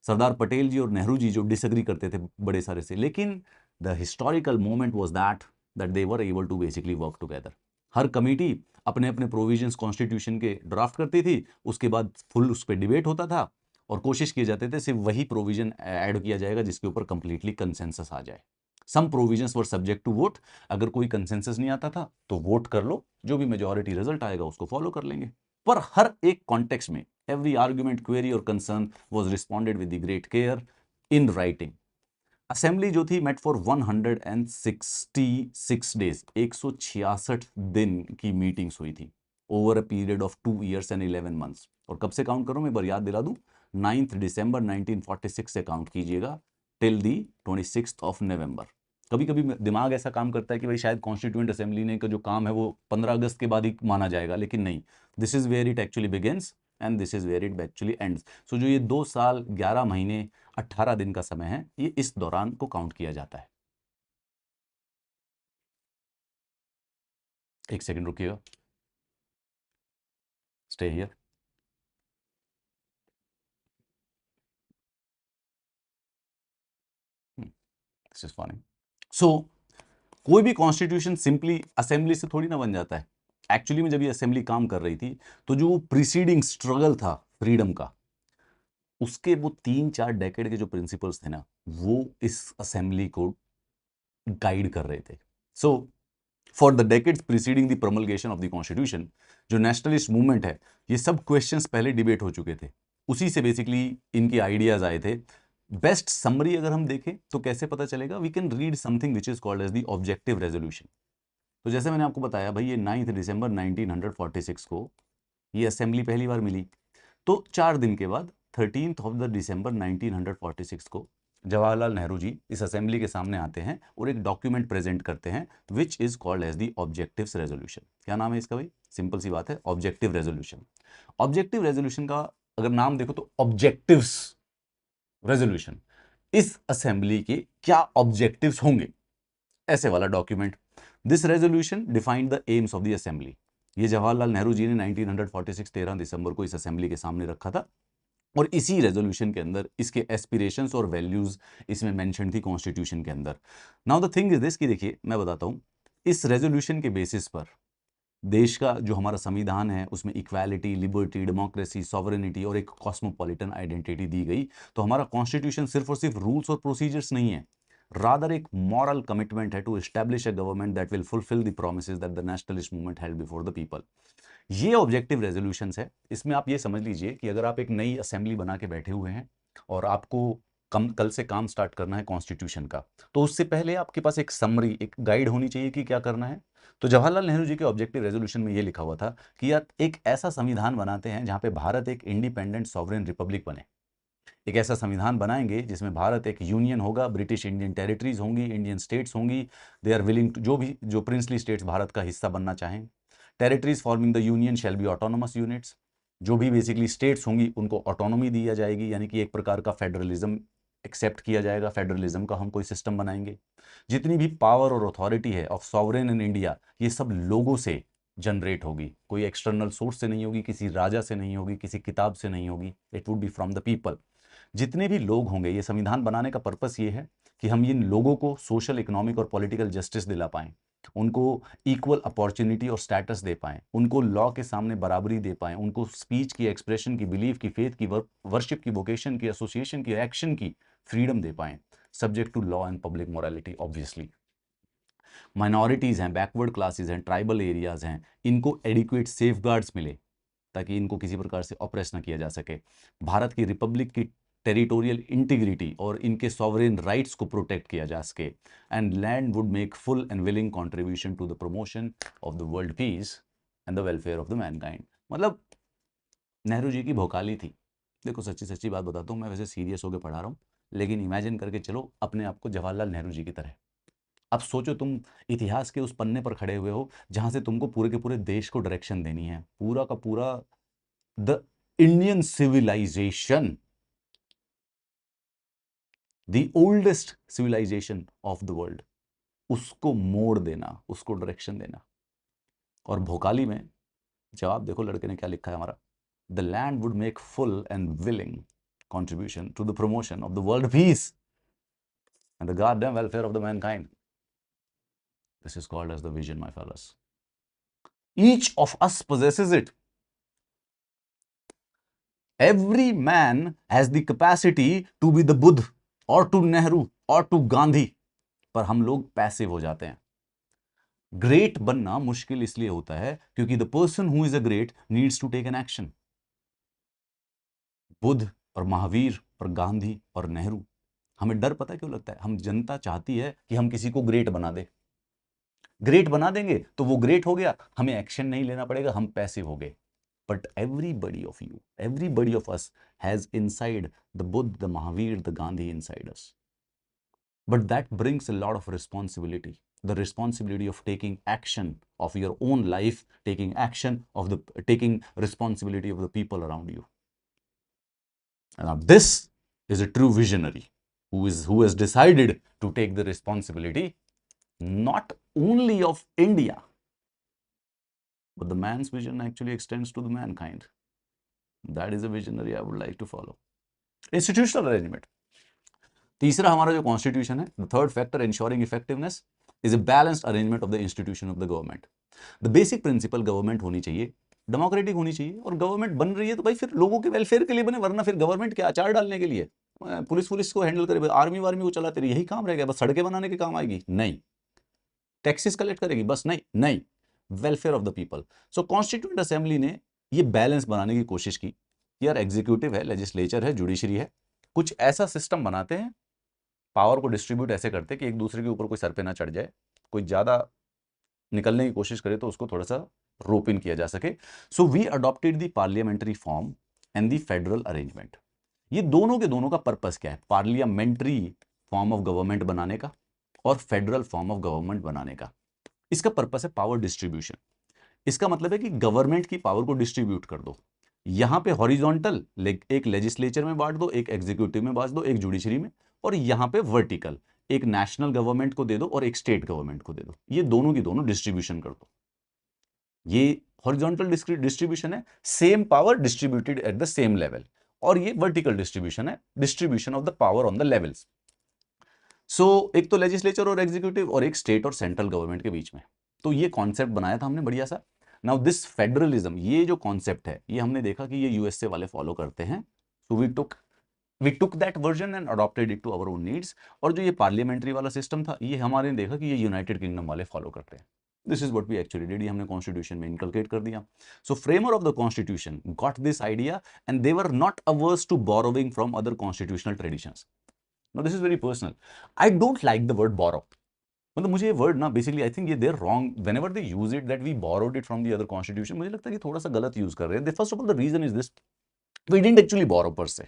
सरदार पटेल जी और नेहरू जी जो डिसएग्री करते थे बड़े सारे से, लेकिन the historical moment was that they were able to basically work together. हर कमेटी अपने अपने प्रोविजंस कॉन्स्टिट्यूशन के ड्राफ्ट करती थी, उसके बाद फुल उस पर डिबेट होता था और कोशिश किए जाते थे सिर्फ वही प्रोविजन ऐड किया जाएगा जिसके ऊपर कंप्लीटली कंसेंसस आ जाए। Some provisions were subject to vote, अगर कोई कंसेंसस नहीं आता था तो वोट कर लो, जो भी मेजॉरिटी रिजल्ट आएगा उसको फॉलो कर लेंगे। पर हर एक कॉन्टेक्स्ट में एवरी आर्ग्यूमेंट, क्वेरी और concern was responded with the great care in writing. Assembly जो थी मेट फॉर 166 डेज, 166 दिन की मीटिंग्स हुई थी over a period of 2 years and 11 months। और कब से काउंट करूं, मैं बार याद दिला दूं, 9 दिसंबर 1946 से काउंट कीजिएगा टिल दी 26 November। कभी कभी दिमाग ऐसा काम करता है कि भाई शायद कॉन्स्टिट्यूएंट असेंबली ने का जो काम है वो 15 अगस्त के बाद ही माना जाएगा, लेकिन नहीं, this is where it actually begins and this is where it actually ends. So जो ये 2 साल 11 महीने 18 दिन का समय है, ये इस दौरान को काउंट किया जाता है। एक सेकंड रुकिएगा, stay here. This is funny. So कोई भी कॉन्स्टिट्यूशन सिंपली असेंबली से थोड़ी ना बन जाता है। एक्चुअली में जब ये असेंबली काम कर रही थी, तो जो प्रीसीडिंग स्ट्रगल था फ्रीडम का, उसके वो 3-4 डेकेड के जो प्रिंसिपल्स थे ना, वो इस असेंबली को गाइड कर रहे थे। So for the decades preceding the promulgation of the constitution, जो नेशनलिस्ट मूवमेंट है, ये सब क्वेश्चंस पहले डिबेट हो चुके थे, उसी से बेसिकली इनके आइडियाज आए थे। बेस्ट समरी अगर हम देखें तो कैसे पता चलेगा, we can read something which is called as the objective resolution. तो जैसे मैंने आपको बताया भाई, ये 9 दिसंबर 1946 को ये असेंबली पहली बार मिली। तो 4 दिन के बाद 13 दिसंबर 1946 को जवाहरलाल नेहरू जी इस असेंबली के सामने आते हैं और एक डॉक्यूमेंट प्रेजेंट करते हैं which is called as the objectives resolution. क्या नाम है इसका भाई? सिंपल सी बात है, ऑब्जेक्टिव रेजोल्यूशन। ऑब्जेक्टिव रेजोल्यूशन का अगर नाम देखो तो ऑब्जेक्टिव्स रेजोल्यूशन, इस असेंबली के क्या ऑब्जेक्टिव्स होंगे, ऐसे वाला document. This resolution defined the AIIMS of the assembly. ये जवाहरलाल नेहरू जी ने 1946 13 दिसंबर को इस असेंबली के सामने रखा था, और इसी रेजोल्यूशन के अंदर इसके एस्पिरेशंस और वैल्यूज इसमें मेंशन थी कॉन्स्टिट्यूशन के अंदर। Now the thing is this कि देखिए मैं बताता हूं, इस रेजोल्यूशन के बेसिस पर देश का जो हमारा संविधान है उसमें इक्वालिटी, लिबर्टी, डेमोक्रेसी, सॉवरेनिटी और एक कॉस्मोपॉलिटन आइडेंटिटी दी गई। तो हमारा कॉन्स्टिट्यूशन सिर्फ और सिर्फ रूल्स और प्रोसीजर्स नहीं है, रादर एक मॉरल कमिटमेंट है to establish a government that will fulfil the promises that the nationalist movement held before the people. ये ऑब्जेक्टिव रेजोल्यूशंस है। इसमें आप ये समझ लीजिए कि अगर आप एक नई असेंबली बना के बैठे हुए हैं और आपको कल से काम स्टार्ट करना है कॉन्स्टिट्यूशन का, तो उससे पहले आपके पास एक समरी, एक गाइड होनी चाहिए कि क्या करना है। तो जवाहरलाल नेहरू जी के ऑब्जेक्टिव रेजोल्यूशन में ये लिखा हुआ था कि यार एक ऐसा संविधान बनाते हैं जहां पे भारत एक इंडिपेंडेंट सॉवरेन रिपब्लिक बने। एक ऐसा संविधान बनाएंगे जिसमें भारत एक यूनियन होगा, ब्रिटिश इंडियन टेरिटरीज होंगी, इंडियन स्टेट्स होंगी, दे आर विलिंग टू, जो प्रिंसली स्टेट्स भारत का हिस्सा बनना चाहें। Territories forming the union shall be autonomous units. जो भी बेसिकली स्टेट्स होंगी उनको ऑटोनोमी दी जाएगी, यानी कि एक प्रकार का फेडरलिज्म एक्सेप्ट किया जाएगा, फेडरलिज्म का हम कोई सिस्टम बनाएंगे। जितनी भी पावर और अथॉरिटी है ऑफ सॉवरेन इन इंडिया, ये सब लोगों से जनरेट होगी, कोई एक्सटर्नल सोर्स से नहीं होगी, किसी राजा से नहीं होगी, किसी किताब से नहीं होगी, it would be from the people. जितने भी लोग होंगे, ये संविधान बनाने का पर्पस ये है कि हम इन लोगों को सोशल, इकोनॉमिक और पॉलिटिकल जस्टिस दिला पाएं, उनको इक्वल अपॉर्चुनिटी और स्टेटस दे पाएं, उनको लॉ के सामने बराबरी दे पाएं, उनको स्पीच की, एक्सप्रेशन की, बिलीफ की, फेथ की, वर्शिप की, वोकेशन की, एसोसिएशन की, एक्शन की फ्रीडम दे पाएं, subject to law and public morality obviously. Minorities हैं, बैकवर्ड क्लासेस हैं, ट्राइबल एरियाज हैं, इनको एडिक्वेट सेफगार्ड्स मिले ताकि इनको किसी प्रकार से ऑप्रेस ना किया जा सके। भारत की रिपब्लिक की टेरिटोरियल इंटीग्रिटी और इनके सॉवरेन राइट्स को प्रोटेक्ट किया जा सके। And land would make full and willing contribution to the promotion of the world peace and the welfare of the mankind. मतलब नेहरू जी की भौकाली थी। देखो सच्ची सच्ची बात बताता हूँ, मैं वैसे सीरियस होकर पढ़ा रहा हूँ, लेकिन इमेजिन करके चलो अपने आप को जवाहरलाल नेहरू जी की तरह। अब सोचो तुम इतिहास के उस पन्ने पर खड़े हुए हो जहां से तुमको पूरे के पूरे देश को डायरेक्शन देनी है, पूरा का पूरा the Indian civilisation, the oldest civilisation of the world, उसको मोड़ देना, उसको डायरेक्शन देना। और भोकाली में जवाब देखो लड़के ने क्या लिखा है हमारा, the land would make full and willing contribution to the promotion of the world peace and the goddamn welfare of the mankind. This is called as the vision, my fellas. Each of us possesses it. Every man has the capacity to be the Buddha or to Nehru or to Gandhi, पर हम लोग पैसिव हो जाते हैं। ग्रेट बनना मुश्किल इसलिए होता है क्योंकि the person who is a great needs to take an action. Buddha और महावीर और गांधी और नेहरू, हमें डर पता क्यों लगता है? हम जनता चाहती है कि हम किसी को ग्रेट बना दे। ग्रेट बना देंगे तो वो ग्रेट हो गया, हमें एक्शन नहीं लेना पड़ेगा, हम पैसिव हो गए। But everybody of you, everybody of us has inside the Buddha, the Mahavir, the Gandhi inside us. but that brings a lot of responsibility. The responsibility of taking action of your own life, taking responsibility of the people around you. Now this is a true visionary who has decided to take the responsibility not only of India, but the man's vision actually extends to the mankind. That is a visionary I would like to follow. Institutional arrangement. तीसरा हमारा जो कॉन्स्टिट्यूशन है, the third factor ensuring effectiveness is a balanced arrangement of the institution of the government. The basic principle government होनी चाहिए, डेमोक्रेटिक होनी चाहिए, और गवर्नमेंट बन रही है तो भाई फिर लोगों के वेलफेयर के लिए बने, वरना फिर गवर्नमेंट क्या अचार डालने के लिए, पुलिस को हैंडल करे, आर्मी वार्मी को चलाते रहे, यही काम रहेगा, बस सड़कें बनाने के काम आएगी? नहीं. टैक्सेस कलेक्ट करेगी? बस नहीं. नहीं, welfare of the people. So constituent assembly ने ये बैलेंस बनाने की कोशिश की. यार एग्जीक्यूटिव है, लेजिस्लेचर है, जुडिशरी है, कुछ ऐसा सिस्टम बनाते हैं, पावर को डिस्ट्रीब्यूट ऐसे करते कि एक दूसरे के ऊपर कोई सर पे ना चढ़ जाए, कोई ज्यादा निकलने की कोशिश करे तो उसको थोड़ा सा रोप इन किया जा सके. So we adopted the parliamentary form and the federal arrangement. ये दोनों के दोनों का पर्पस क्या है? पार्लियामेंट्री फॉर्म ऑफ गवर्नमेंट बनाने का और फेडरल फॉर्म ऑफ गवर्नमेंट बनाने का. इसका पर्पस है पावर डिस्ट्रीब्यूशन. इसका मतलब है कि गवर्नमेंट की पावर को डिस्ट्रीब्यूट कर दो. यहां पे हॉरिजॉन्टल, एक लेजिस्लेचर में बांट दो, एक एग्जीक्यूटिव में बांट दो, एक जुडिशरी में, और यहां पे वर्टिकल, एक नेशनल गवर्नमेंट को दे दो और एक स्टेट गवर्नमेंट को दे दो. ये दोनों की दोनों डिस्ट्रीब्यूशन कर दो. ये हॉरिजॉन्टल डिस्ट्रीब्यूशन है, same power distributed at the same level. और ये वर्टिकल डिस्ट्रीब्यूशन है, distribution of the power on the levels. So एक तो लेजिस्लेचर और एग्जीक्यूटिव और एक स्टेट और सेंट्रल गवर्नमेंट के बीच में. तो ये कॉन्सेप्ट बनाया था हमने बढ़िया सा. नाउ दिस फेडरलिज्म, ये जो कॉन्सेप्ट है, ये हमने देखा कि ये यूएसए वाले फॉलो करते हैं. So we took that version and adopted it to our own needs. और जो ये पार्लियामेंट्री वाला सिस्टम था, ये हमारे ने देखा कि ये यूनाइटेड किंगडम वाले फॉलो करते हैं. This is what we actually did. ये हमने कॉन्स्टिट्यूशन में इनकलकेट कर दिया. So framer of the constitution got this idea and they were not ours to borrowing from other constitutional traditions. Now this is very personal. I don't like the word borrow. मतलब मुझे ये वर्ड ना, बेसिकली आई थिंक ये they're wrong whenever they use it, that we borrowed it from the other constitution. मुझे लगता है कि थोड़ा सा गलत यूज कर रहे हैं. First of all the reason is this, we didn't actually borrow per se.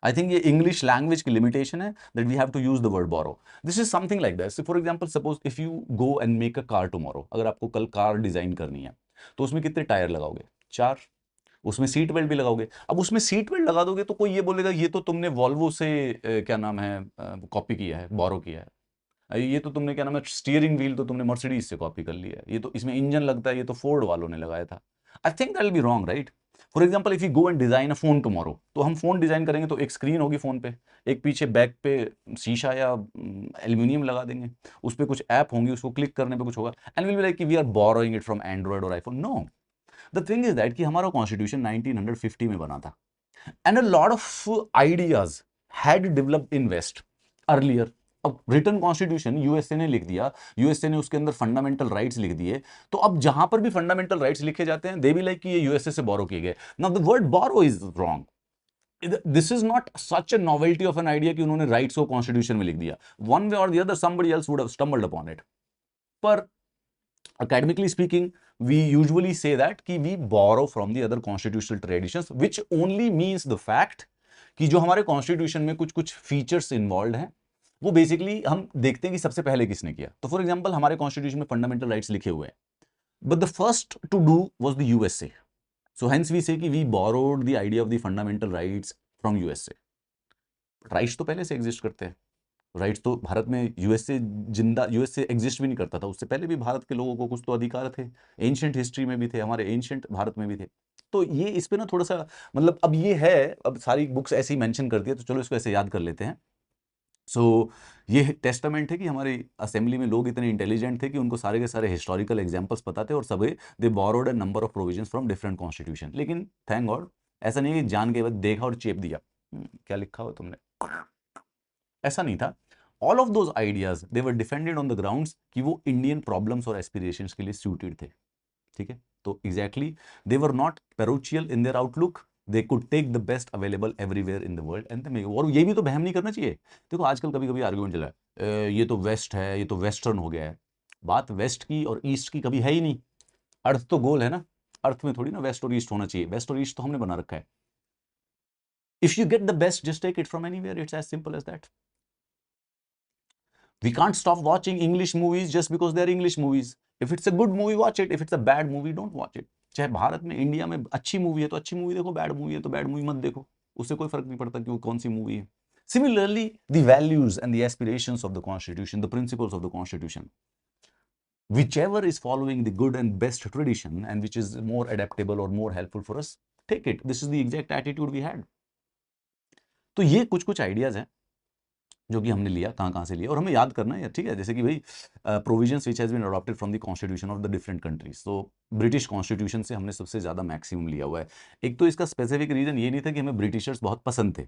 I think ये इंग्लिश लैंग्वेज की लिमिटेशन है, that we have to use the word borrow. This is something like that. For example, suppose if you go and make a car tomorrow, अगर आपको कल कार डिजाइन करनी है, तो उसमें कितने टायर लगाओगे? 4. उसमें सीट बेल्ट भी लगाओगे. अब उसमें सीट बेल्ट लगा दोगे तो कोई ये बोलेगा ये तो तुमने वॉल्वो से क्या नाम है, कॉपी किया है, बोरो किया है. ये तो तुमने क्या नाम है, स्टीयरिंग व्हील तो तुमने मर्सिडीज से कॉपी कर लिया है, ये तो इसमें इंजन लगता है, ये तो फोर्ड वालों ने लगाया था. I think that will be wrong, right? For example, if you go and design a phone tomorrow, तो हम फोन डिजाइन करेंगे तो एक स्क्रीन होगी फोन पे, एक पीछे बैक पे शीशा या एल्यूमिनियम लगा देंगे, उस पर कुछ ऐप होंगी, उसको क्लिक करने पे कुछ होगा, and will be like we are borrowing it from Android और iPhone. No, the thing is that कि हमारा कॉन्स्टिट्यूशन 1950 में बना था, and a lot of ideas had developed in west earlier. अब रिटन कॉन्स्टिट्यूशन यूएसए ने लिख दिया, यूएसए ने उसके अंदर फंडामेंटल राइट्स लिख दिए, तो अब जहां पर भी फंडामेंटल राइट्स लिखे जाते हैं, दे भी लाइक कि ये यूएसए से बोरो किए गए. Now the word borrow is wrong. This is not such a novelty of an idea कि उन्होंने राइट्स को कॉन्स्टिट्यूशन में लिख दिया. वन वे और the other somebody else would have stumbled upon it. पर academically speaking, we usually say that कि we borrow from the other constitutional traditions, which only means the fact कि जो हमारे कॉन्स्टिट्यूशन में कुछ कुछ फीचर्स इन्वॉल्व हैं, वो बेसिकली हम देखते हैं कि सबसे पहले किसने किया. तो फॉर एग्जांपल, हमारे कॉन्स्टिट्यूशन में फंडामेंटल राइट्स लिखे हुए हैं, but the first to do was the USA. So hence we say कि we borrowed the idea of the fundamental rights from USA. Rights तो पहले से एग्जिस्ट करते हैं. राइट्स तो भारत में यूएसए एग्जिस्ट भी नहीं करता था, उससे पहले भी भारत के लोगों को कुछ तो अधिकार थे. एंशिएंट हिस्ट्री में भी थे, हमारे एंशिएंट भारत में भी थे. तो ये इस पे ना थोड़ा सा, मतलब अब ये है, अब सारी बुक्स ऐसे ही मेंशन करती है, तो चलो इसको ऐसे याद कर लेते हैं. सो ये टेस्टामेंट है कि हमारी असेंबली में लोग इतने इंटेलिजेंट थे कि उनको सारे के सारे हिस्टोरिकल एग्जांपल्स पता थे, और सभी they borrowed a number of provisions from different constitution. लेकिन थैंक गॉड, ऐसा नहीं है कि जान के बाद देखा और चेप दिया, क्या लिखा हो तुमने, ऐसा नहीं था. All of those ideas they were defended on the grounds कि वो इंडियन प्रॉब्लम्स और एस्पिरेशंस के लिए सूटेड थे. ठीक है, तो exactly they were not parochial in their outlook. They could take the best available everywhere in the world and make. और ये भी तो वहम नहीं करना चाहिए. देखो आजकल कभी कभी आर्गुमेंट चला है, ये तो वेस्ट है, ये तो वेस्टर्न हो गया है. बात वेस्ट की और ईस्ट की कभी है ही नहीं. अर्थ तो गोल है ना, अर्थ में थोड़ी ना वेस्ट और ईस्ट होना चाहिए. वेस्ट और ईस्ट तो हमने बना रखा है. If you get the best, just take it from anywhere. It's as simple as that. We can't stop watching English movies just because they're English movies. If it's a good movie, watch it. If it's a bad movie, don't watch it. चाहे भारत में, इंडिया में अच्छी मूवी है तो अच्छी मूवी देखो, बैड मूवी है तो बैड मूवी मत देखो, उससे कोई फर्क नहीं पड़ता कि वो कौन सी मूवी है. Similarly, the values and the aspirations of the Constitution, the principles of the Constitution, whichever is following the good and best tradition and which is more adaptable or more helpful for us, take it. This is the exact attitude we had. तो ये कुछ कुछ आइडियाज हैं जो कि हमने लिया, कहाँ से लिया, और हमें याद करना है, ठीक है. जैसे कि भाई provisions which has been adopted from the constitution of the different countries. तो ब्रिटिश कॉन्स्टिट्यूशन से हमने सबसे ज़्यादा मैक्सिमम लिया हुआ है. एक तो इसका स्पेसिफिक रीज़न ये नहीं था कि हमें ब्रिटिशर्स बहुत पसंद थे,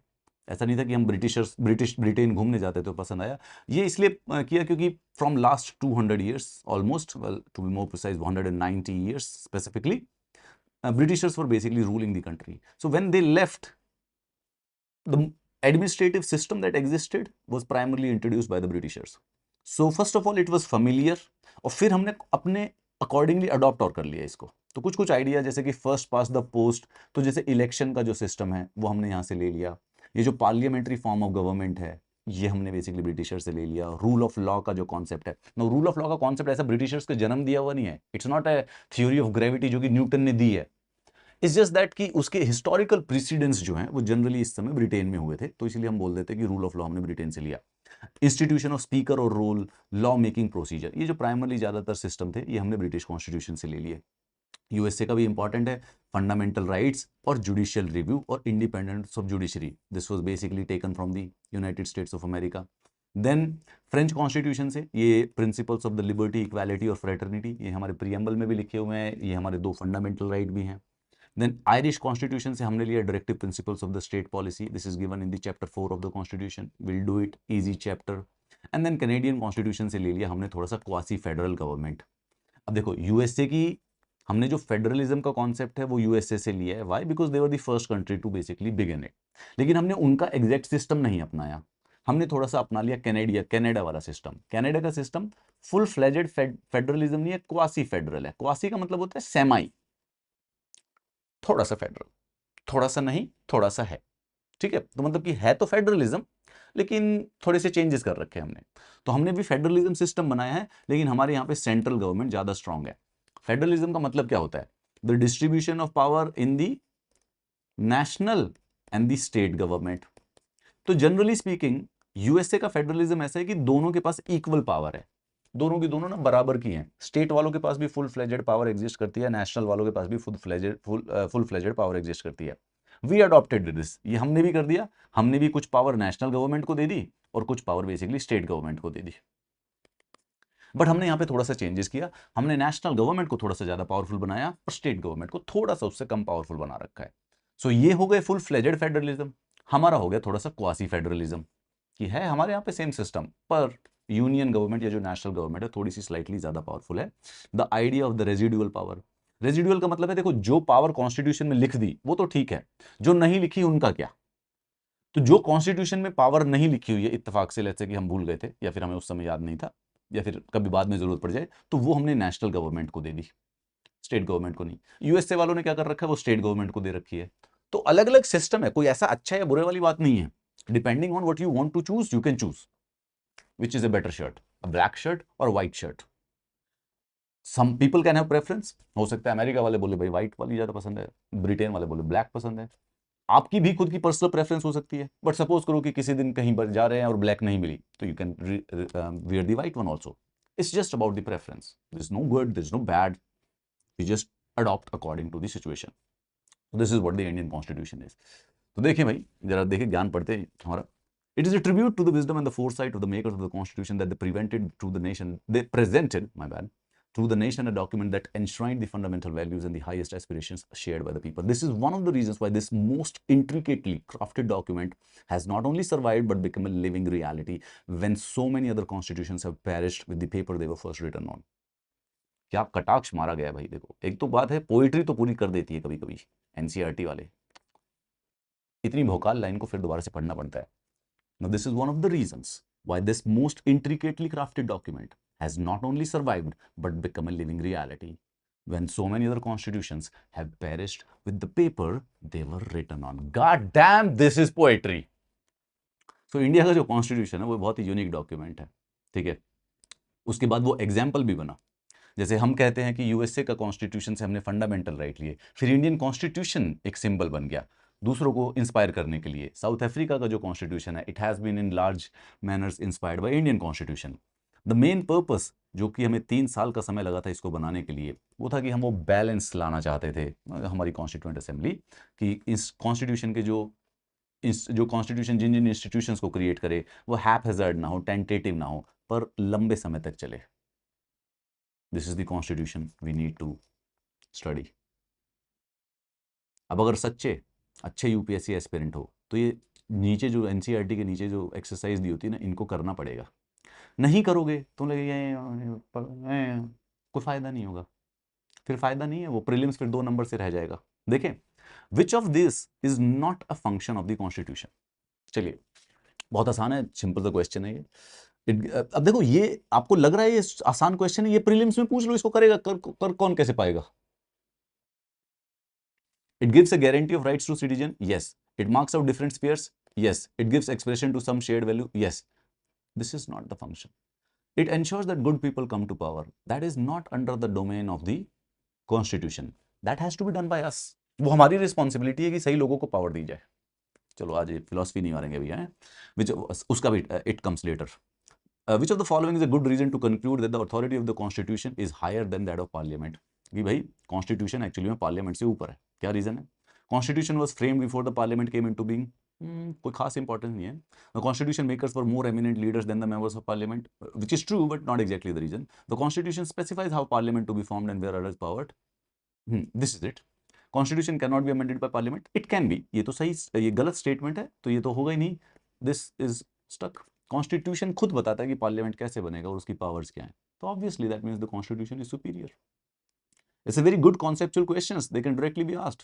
ऐसा नहीं था कि हम ब्रिटेन घूमने जाते तो पसंद आया. ये इसलिए किया क्योंकि from last 200 years almost, well to be more precise 190 years specifically, Britishers were basically ruling the country. So when they left, the administrative system that existed was primarily introduced by the Britishers. So first of all it was familiar, और फिर हमने अपने अकॉर्डिंगली अडॉप्ट और कर लिया इसको. तो कुछ कुछ आइडिया जैसे कि फर्स्ट पास द पोस्ट, तो जैसे इलेक्शन का जो सिस्टम है वो हमने यहाँ से ले लिया. ये जो पार्लियामेंट्री फॉर्म ऑफ गवर्नमेंट है ये हमने बेसिकली ब्रिटिशर से ले लिया. रूल ऑफ लॉ का जो कॉन्सेप्ट है, नो रूल ऑफ लॉ का कॉन्सेप्ट ऐसा ब्रिटिशर्स के जन्म दिया हुआ नहीं है. It's not a theory of gravity जो कि न्यूटन ने दी है. इट्स जस्ट दैट कि उसके हिस्टोरिकल प्रेसिडेंस जो हैं वो जनरली इस समय ब्रिटेन में हुए थे, तो इसलिए हम बोल देते हैं कि रूल ऑफ लॉ हमने ब्रिटेन से लिया. इंस्टीट्यूशन ऑफ स्पीकर और रोल, लॉ मेकिंग प्रोसीजर, ये जो प्राइमरली ज़्यादातर सिस्टम थे ये हमने ब्रिटिश कॉन्स्टिट्यूशन से ले लिए. यूएसए का भी इंपॉर्टेंट है, फंडामेंटल राइट्स और जुडिशियल रिव्यू और independence of judiciary. This was basically taken from the United States of America. Then French constitution से ये principles of the liberty, equality और फ्रेटर्निटी, ये हमारे प्रीएम्बल में भी लिखे हुए हैं, ये हमारे दो फंडामेंटल राइट भी हैं. देन आयरिश कॉन्स्टिट्यूशन से हमने लिया directive principles of the state policy. This is given in the chapter 4 of the constitution. Will do it, easy chapter. And then Canadian constitution से ले लिया हमने थोड़ा सा क्वासी फेडरल गवर्नमेंट. अब देखो यूएसए की हमने जो फेडरलिज्म का कॉन्सेप्ट है वो यूएसए से लिया है. Why? Because they were the first country to basically begin it. लेकिन हमने उनका एग्जैक्ट सिस्टम नहीं अपनाया, हमने थोड़ा सा अपना लिया कनाडा वाला सिस्टम. कनाडा का सिस्टम फुल फ्लेजेड फेडरलिज्म नहीं है, क्वासी फेडरल है. क्वासी का मतलब होता है सेमाई, थोड़ा सा फेडरल, थोड़ा सा नहीं, थोड़ा सा है, ठीक है. तो मतलब कि है तो फेडरलिज्म लेकिन थोड़े से चेंजेस कर रखे हैं हमने. तो हमने भी फेडरलिज्म सिस्टम बनाया है, लेकिन हमारे यहाँ पे सेंट्रल गवर्नमेंट ज्यादा स्ट्रांग है. फेडरलिज्म का मतलब क्या होता है? The distribution of power in the national and the state government. तो जनरली स्पीकिंग यूएसए का फेडरलिज्म ऐसा है कि दोनों के पास इक्वल पावर है, दोनों की दोनों ना बराबर की हैं. स्टेट वालों के पास भी फुल फ्लेजेड पावर एग्जिस्ट करती है, नेशनल वालों के पास भी फुल फ्लेजेड पावर एग्जिस्ट करती है. वी अडॉप्टेड दिस, ये हमने भी कर दिया. हमने भी कुछ पावर नेशनल गवर्नमेंट को दे दी और कुछ पावर बेसिकली स्टेट गवर्नमेंट को दे दी. बट हमने यहाँ पे थोड़ा सा चेंजेस किया. हमने नेशनल गवर्नमेंट को थोड़ा सा ज्यादा पावरफुल बनाया और स्टेट गवर्नमेंट को थोड़ा सा उससे कम पावरफुल बना रखा है. सो ये हो गए फुल फ्लेजेड फेडरलिज्म. हमारा हो गया थोड़ा सा क्वासी फेडरलिज्म, कि है हमारे यहाँ पे सेम सिस्टम पर यूनियन गवर्नमेंट या जो नेशनल गवर्नमेंट है थोड़ी सी स्लाइटली ज्यादा पावरफुल है. The idea of the residual power. Residual का मतलब है देखो जो पावर कॉन्स्टिट्यूशन में लिख दी वो तो ठीक है, जो नहीं लिखी उनका क्या. तो जो कॉन्स्टिट्यूशन में पावर नहीं लिखी हुई है इत्तेफाक से, जैसे कि हम भूल गए थे या फिर हमें उस समय याद नहीं था या फिर कभी बाद में जरूरत पड़ जाए, तो वो हमने नेशनल गवर्नमेंट को दे दी, स्टेट गवर्नमेंट को नहीं. यूएसए वालों ने क्या कर रखा है, वो स्टेट गवर्नमेंट को दे रखी है. तो अलग अलग सिस्टम है, कोई ऐसा अच्छा या बुरे वाली बात नहीं है. Depending on what you want to choose you can choose which is a better shirt, a black shirt or a white shirt. Some people can have preference. हो सकता है अमेरिका वाले बोले भाई व्हाइट वाली ज्यादा पसंद है, ब्रिटेन वाले बोले ब्लैक पसंद है. आपकी भी खुद की पर्सनल प्रेफरेंस हो सकती है. बट सपोज करो कि किसी दिन कहीं पर जा रहे हैं और ब्लैक नहीं मिली, तो you can wear the white one also. It's just about the preference. There's no good, there's no bad. You just adopt according to the situation. So this is what the Indian Constitution is. तो देखिए भाई, जरा देखिए ज्ञान पढ़ते हैं हमारा. It is a tribute to the wisdom and the foresight of the makers of the Constitution that they presented to the nation a document that enshrined the fundamental values and the highest aspirations shared by the people. This is one of the reasons why this most intricately crafted document has not only survived but become a living reality when so many other constitutions have perished with the paper they were first written on. क्या कटाक्ष मारा गया भाई. देखो एक तो बात है, पोइट्री तो पूरी कर देती है कभी कभी एनसीईआरटी वाले, इतनी भोकाल लाइन को फिर दोबारा से पढ़ना पड़ता है. Now, this is one of the reasons why this most intricately crafted document has not only survived but become a living reality when so many other constitutions have perished with the paper they were written on. God damn, this is poetry. So, India का जो constitution है वो बहुत ही यूनिक डॉक्यूमेंट है. ठीक है, उसके बाद वो एग्जाम्पल भी बना। जैसे हम कहते हैं कि यूएसए का कॉन्स्टिट्यूशन से हमने फंडामेंटल राइट लिए, फिर इंडियन कॉन्स्टिट्यूशन एक सिंबल बन गया दूसरों को इंस्पायर करने के लिए। साउथ अफ्रीका का जो कॉन्स्टिट्यूशन है, it has been in large manners inspired by Indian constitution. The main purpose जो कि हमें 3 साल का समय लगा था इसको बनाने के लिए, वो था कि हम वो बैलेंस लाना चाहते थे हमारी कॉन्स्टिट्यूंट असेंबली, कि इस कॉन्स्टिट्यूशन के जो कॉन्स्टिट्यूशन जिन जिन इंस्टीट्यूशंस को क्रिएट करे वो हैपहैज़र्ड ना हो, टेंटेटिव ना हो, पर लंबे समय तक चले। This is the constitution we need to study. अब अगर सच्चे अच्छे यूपीएससी एस्पिरेंट हो तो ये नीचे जो एनसीईआरटी के नीचे जो एक्सरसाइज दी होती है ना, इनको करना पड़ेगा। नहीं करोगे तो लगेगा कोई फायदा नहीं होगा, फिर फायदा नहीं है, वो प्रीलिम्स फिर 2 नंबर से रह जाएगा। देखें, which of this is not a function of the constitution. चलिए, बहुत आसान है, सिंपल सा क्वेश्चन है ये। अब देखो, ये आपको लग रहा है ये आसान क्वेश्चन है, ये प्रीलिम्स में पूछ लो, इसको करेगा कर कौन कैसे पाएगा? It gives a guarantee of rights to citizen. Yes. It marks out different spheres. Yes. It gives expression to some shared value. Yes. This is not the function. It ensures that good people come to power. That is not under the domain of the constitution. That has to be done by us. वो हमारी रिस्पॉन्सिबिलिटी है कि सही लोगों को पावर दी जाए। चलो आज ये फिलोसफी नहीं मारेंगे भैया, विच उसका भी it comes later. Which of the following is a good reason to conclude that the authority of the constitution is higher than that of parliament? कि भाई कॉन्स्टिट्यूशन एक्चुअली में पार्लियामेंट से ऊपर है। क्या रीजन है? Constitution was framed before the parliament came into being. कोई खास इंपॉर्टेंस नहीं है। The constitution makers were more eminent leaders than the members of parliament, which is true but not exactly the reason. The constitution specifies how parliament to be formed and where are powered. This is it. Constitution can not be amended by parliament. It can be. ये तो सही, ये गलत स्टेटमेंट है, तो ये तो होगा ही नहीं। This is stuck. कॉन्स्टिट्यूशन खुद बताता है कि पार्लियामेंट कैसे बनेगा और उसकी पावर्स क्या हैं, तो obviously that means the constitution is superior. It's a very good conceptual questions, they can directly be asked.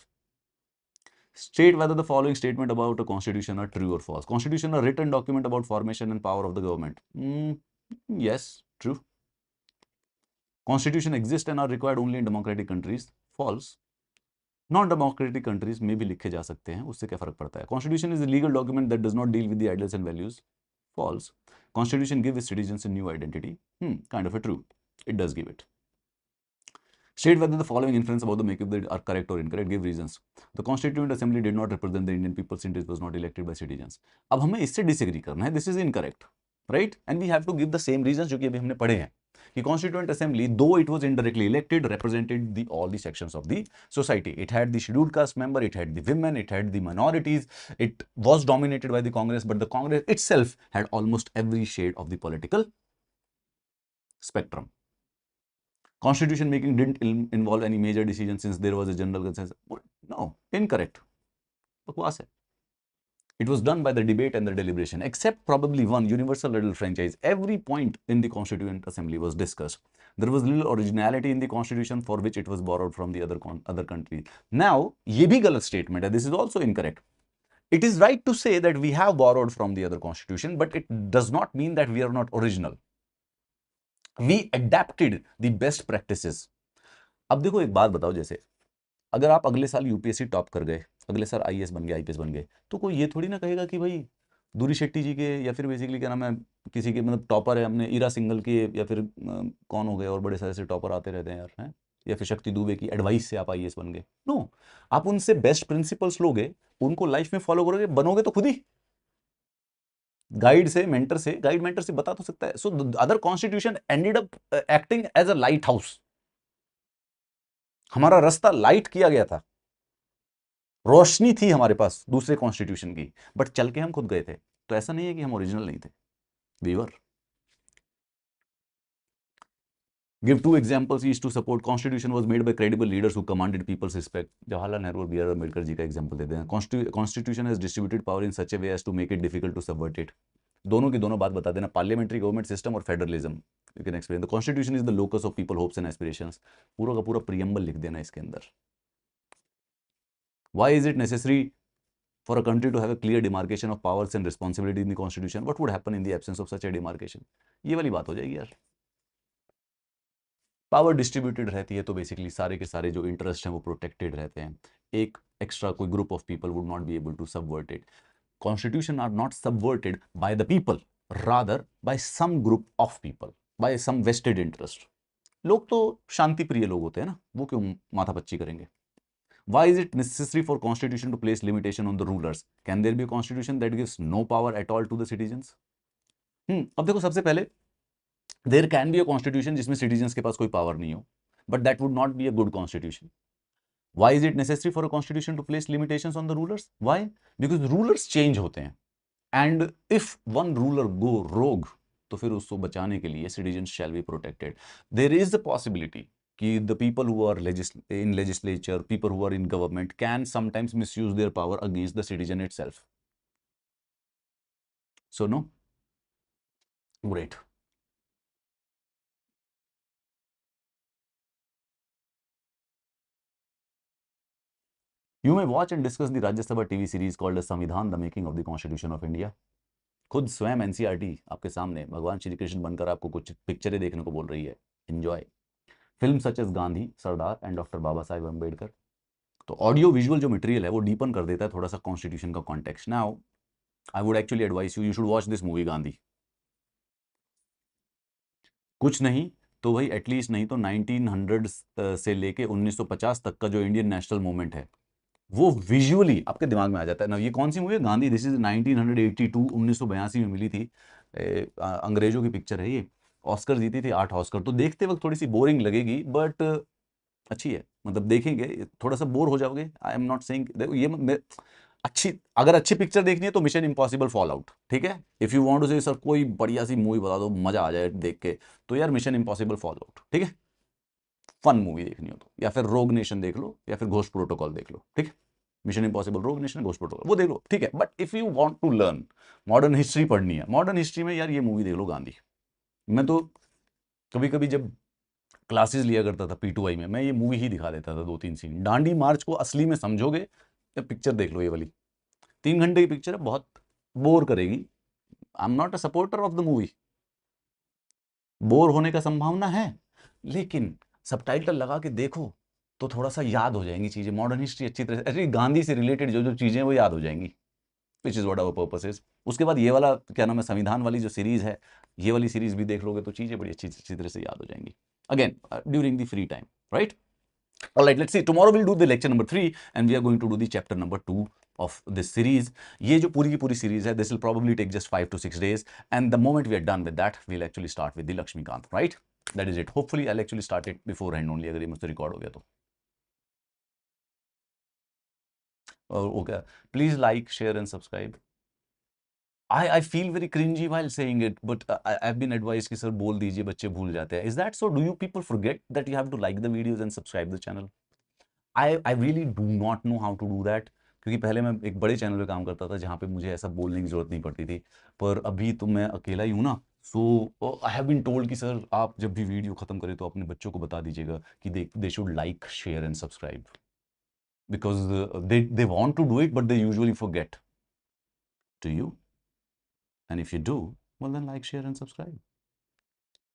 State whether the following statement about a constitution are true or false. Constitution, a written document about formation and power of the government. Yes, true. Constitution exists and are required only in democratic countries. False. Non democratic countries में भी लिखे जा सकते हैं, उससे क्या फर्क पड़ता है? Constitution is a legal document that does not deal with the ideals and values. False. Constitution give its citizens a new identity. Kind of a true. It does give it. State whether the following inference about the makeup are correct or incorrect. Give reasons. The Constituent Assembly did not represent the Indian people since it was not elected by citizens. अब हमें इससे डिसएग्री करना है. This is incorrect, right? And we have to give the same reasons जो कि अभी हमने पढ़े हैं. कि Constituent Assembly, though it was indirectly elected, represented all the sections of the society. It had the scheduled caste member, it had the women, it had the minorities, it was dominated by the Congress, but the Congress itself had almost every shade of the political spectrum. Constitution making didn't involve any major decision since there was a general consensus. No, incorrect. बकवास है. It was done by the debate and the deliberation, except probably one universal little franchise. Every point in the Constituent Assembly was discussed. There was little originality in the Constitution for which it was borrowed from the other countries. Now, ये भी गलत statement है. This is also incorrect. It is right to say that we have borrowed from the other constitution, but it does not mean that we are not original. We adapted the best practices. अब देखो एक बात बताओ, जैसे अगर आप अगले साल यूपीएससी टॉप कर गए, अगले साल आईएएस बन गए, आईपीएस बन गए, तो कोई ये थोड़ी ना कहेगा कि भाई दूरी शेट्टी जी के, या फिर बेसिकली क्या नाम है, किसी के मतलब टॉपर है हमने ईरा सिंगल के, या फिर कौन हो गए और बड़े सारे से टॉपर आते रहते हैं यार, हैं, या फिर शक्ति दुबे की एडवाइस से आप आईएएस बन गए। नो, आप उनसे बेस्ट प्रिंसिपल्स लोगे, उनको लाइफ में फॉलो करोगे, बनोगे तो खुद ही। गाइड से, मेंटर से, गाइड मेंटर से बता तो सकता है। So other constitution ended up acting as a light house. हमारा रास्ता लाइट किया गया था, रोशनी थी हमारे पास दूसरे कॉन्स्टिट्यूशन की, बट चल के हम खुद गए थे। तो ऐसा नहीं है कि हम ओरिजिनल नहीं थे, we were. Give 2 examples each to support constitution was made by credible leaders who commanded people's respect. Jawaharlal Nehru और बी आर अम्बेडकर जी का एग्जांपल देते हैं। Constitution has distributed power in such a way as to make it difficult to subvert it. दोनों की दोनों बात बता देना, पार्लियामेंट्री गवर्नमेंट सिस्टम और federalism. You can explain the constitution is the locus of people hopes and aspirations. पूरा का पूरा प्रीएम्बल लिख देना इसके अंदर। Why is it necessary for a country to have a clear demarcation of powers and responsibility in the constitution? What would happen in the absence of such a demarcation? ये वाली बात हो जाएगी यार। पावर डिस्ट्रीब्यूटेड रहती है तो बेसिकली सारे के सारे जो इंटरेस्ट हैं वो प्रोटेक्टेड रहते हैं। एक एक्स्ट्रा कोई group of people would not be able to subvert it. Constitution are not subverted by the people, rather by some group of people, by some vested interest. लोग तो शांति प्रिय लोग होते हैं ना, वो क्यों माथापच्ची करेंगे? Why is it necessary for constitution to place limitation on the rulers? Can there be a constitution that gives no power at all to the citizens? अब देखो, सबसे पहले there can be a constitution जिसमें सिटीजन्स के पास कोई पावर नहीं हो, but that would not be a good constitution. Why is it necessary for a constitution to place limitations on the rulers? Why? Because rulers change होते हैं, and if one ruler go rogue, तो फिर उसको बचाने के लिए citizens shall be protected. There is a possibility कि the people who are in legislature, people who are in government can sometimes misuse their power against the citizen itself. So no? Great. You may watch and discuss the Rajya Sabha TV series called as Samvidhan, the Making of the Constitution of India. खुद स्वयं एनसीईआरटी आपके सामने भगवान श्री कृष्ण बनकर आपको कुछ पिक्चरें देखने को बोल रही है. Enjoy. Film such as Gandhi, Sardar and doctor Baba Saheb Ambedkar. तो ऑडियो विजुअल जो मटेरियल है वो डीपन कर देता है थोड़ा सा कॉन्स्टिट्यूशन का context. Now I would actually advice you should watch this movie Gandhi. कुछ नहीं तो भाई एटलीस्ट नहीं तो 1900 से लेके 1950 तक का जो इंडियन नेशनल मूवमेंट है वो विजुअली आपके दिमाग में आ जाता है ना. ये कौन सी मूवी है? गांधी. दिस इज 1982, 1982 में मिली थी. अंग्रेजों की पिक्चर है ये. ऑस्कर जीती थी 8 ऑस्कर. तो देखते वक्त थोड़ी सी बोरिंग लगेगी बट अच्छी है. मतलब देखेंगे थोड़ा सा बोर हो जाओगे. आई एम नॉट सेइंग ये अच्छी. अगर अच्छी पिक्चर देखनी है तो मिशन इम्पॉसिबल फॉल आउट. ठीक है. इफ यू वांट टू से सर कोई बढ़िया सी मूवी बता दो मजा आ जाए देख के, तो यार मिशन इम्पॉसिबल फॉल आउट. ठीक है. फन मूवी देखनी हो तो, या फिर रोग नेशन देख लो, या फिर घोस्ट प्रोटोकॉल देख लो. ठीक है. Mission impossible, rogue nation, ghost protocol, वो देख लो. ठीक है. But if you want to learn modern history पढ़नी है, मॉडर्न हिस्ट्री में यार ये मूवी देख लो गांधी. मैं तो कभी कभी जब क्लासेस लिया करता था पी2आई में, मैं ये मूवी ही दिखा देता था 2-3 सीन. दांडी मार्च को असली में समझोगे तो पिक्चर देख लो ये वाली. 3 घंटे की पिक्चर है, बहुत बोर करेगी. आई am not a supporter of the movie. Bore होने का संभावना है, लेकिन सबटाइटल लगा के देखो तो थोड़ा सा याद हो जाएंगी चीजें. मॉडर्न हिस्ट्री अच्छी तरह से, गांधी से रिलेटेड जो जो चीजें वो याद हो जाएंगी. Which is what our purpose is. उसके बाद ये वाला क्या नाम है, संविधान वाली जो सीरीज है, ये वाली सीरीज भी देख लोगे तो चीजें बड़ी अच्छी अच्छी तरह से याद हो जाएंगी. Again during the free time, right? Alright, let's see. Tomorrow we'll do the lecture number 3 and we are going to do the chapter number 2 of this series. ये जो पूरी की पूरी series है, this will probably take just 5 to 6 days, and the moment we are done with that, we'll actually start with the Lakshmikant, right? That is it. Hopefully I'll actually start it beforehand only अगर ये मुझसे record हो गया तो. Okay. Please like, share and subscribe. I feel very cringy while saying it, but I've been advised कि sir बोल दीजिए बच्चे भूल जाते हैं. Is that so? Do you people forget that you have to like the videos and subscribe the channel? I really do not know how to do that, क्योंकि पहले मैं एक बड़े चैनल पे काम करता था जहाँ पे मुझे ऐसा बोलने की जरूरत नहीं पड़ती थी. पर अभी तो मैं अकेला ही हूँ ना. सो आई हैव बीन टोल्ड कि सर आप जब भी वीडियो खत्म करें तो अपने बच्चों को बता दीजिएगा कि they should like, share and subscribe, because they want to do it but they usually forget. To you. And if you do, well then like, share and subscribe.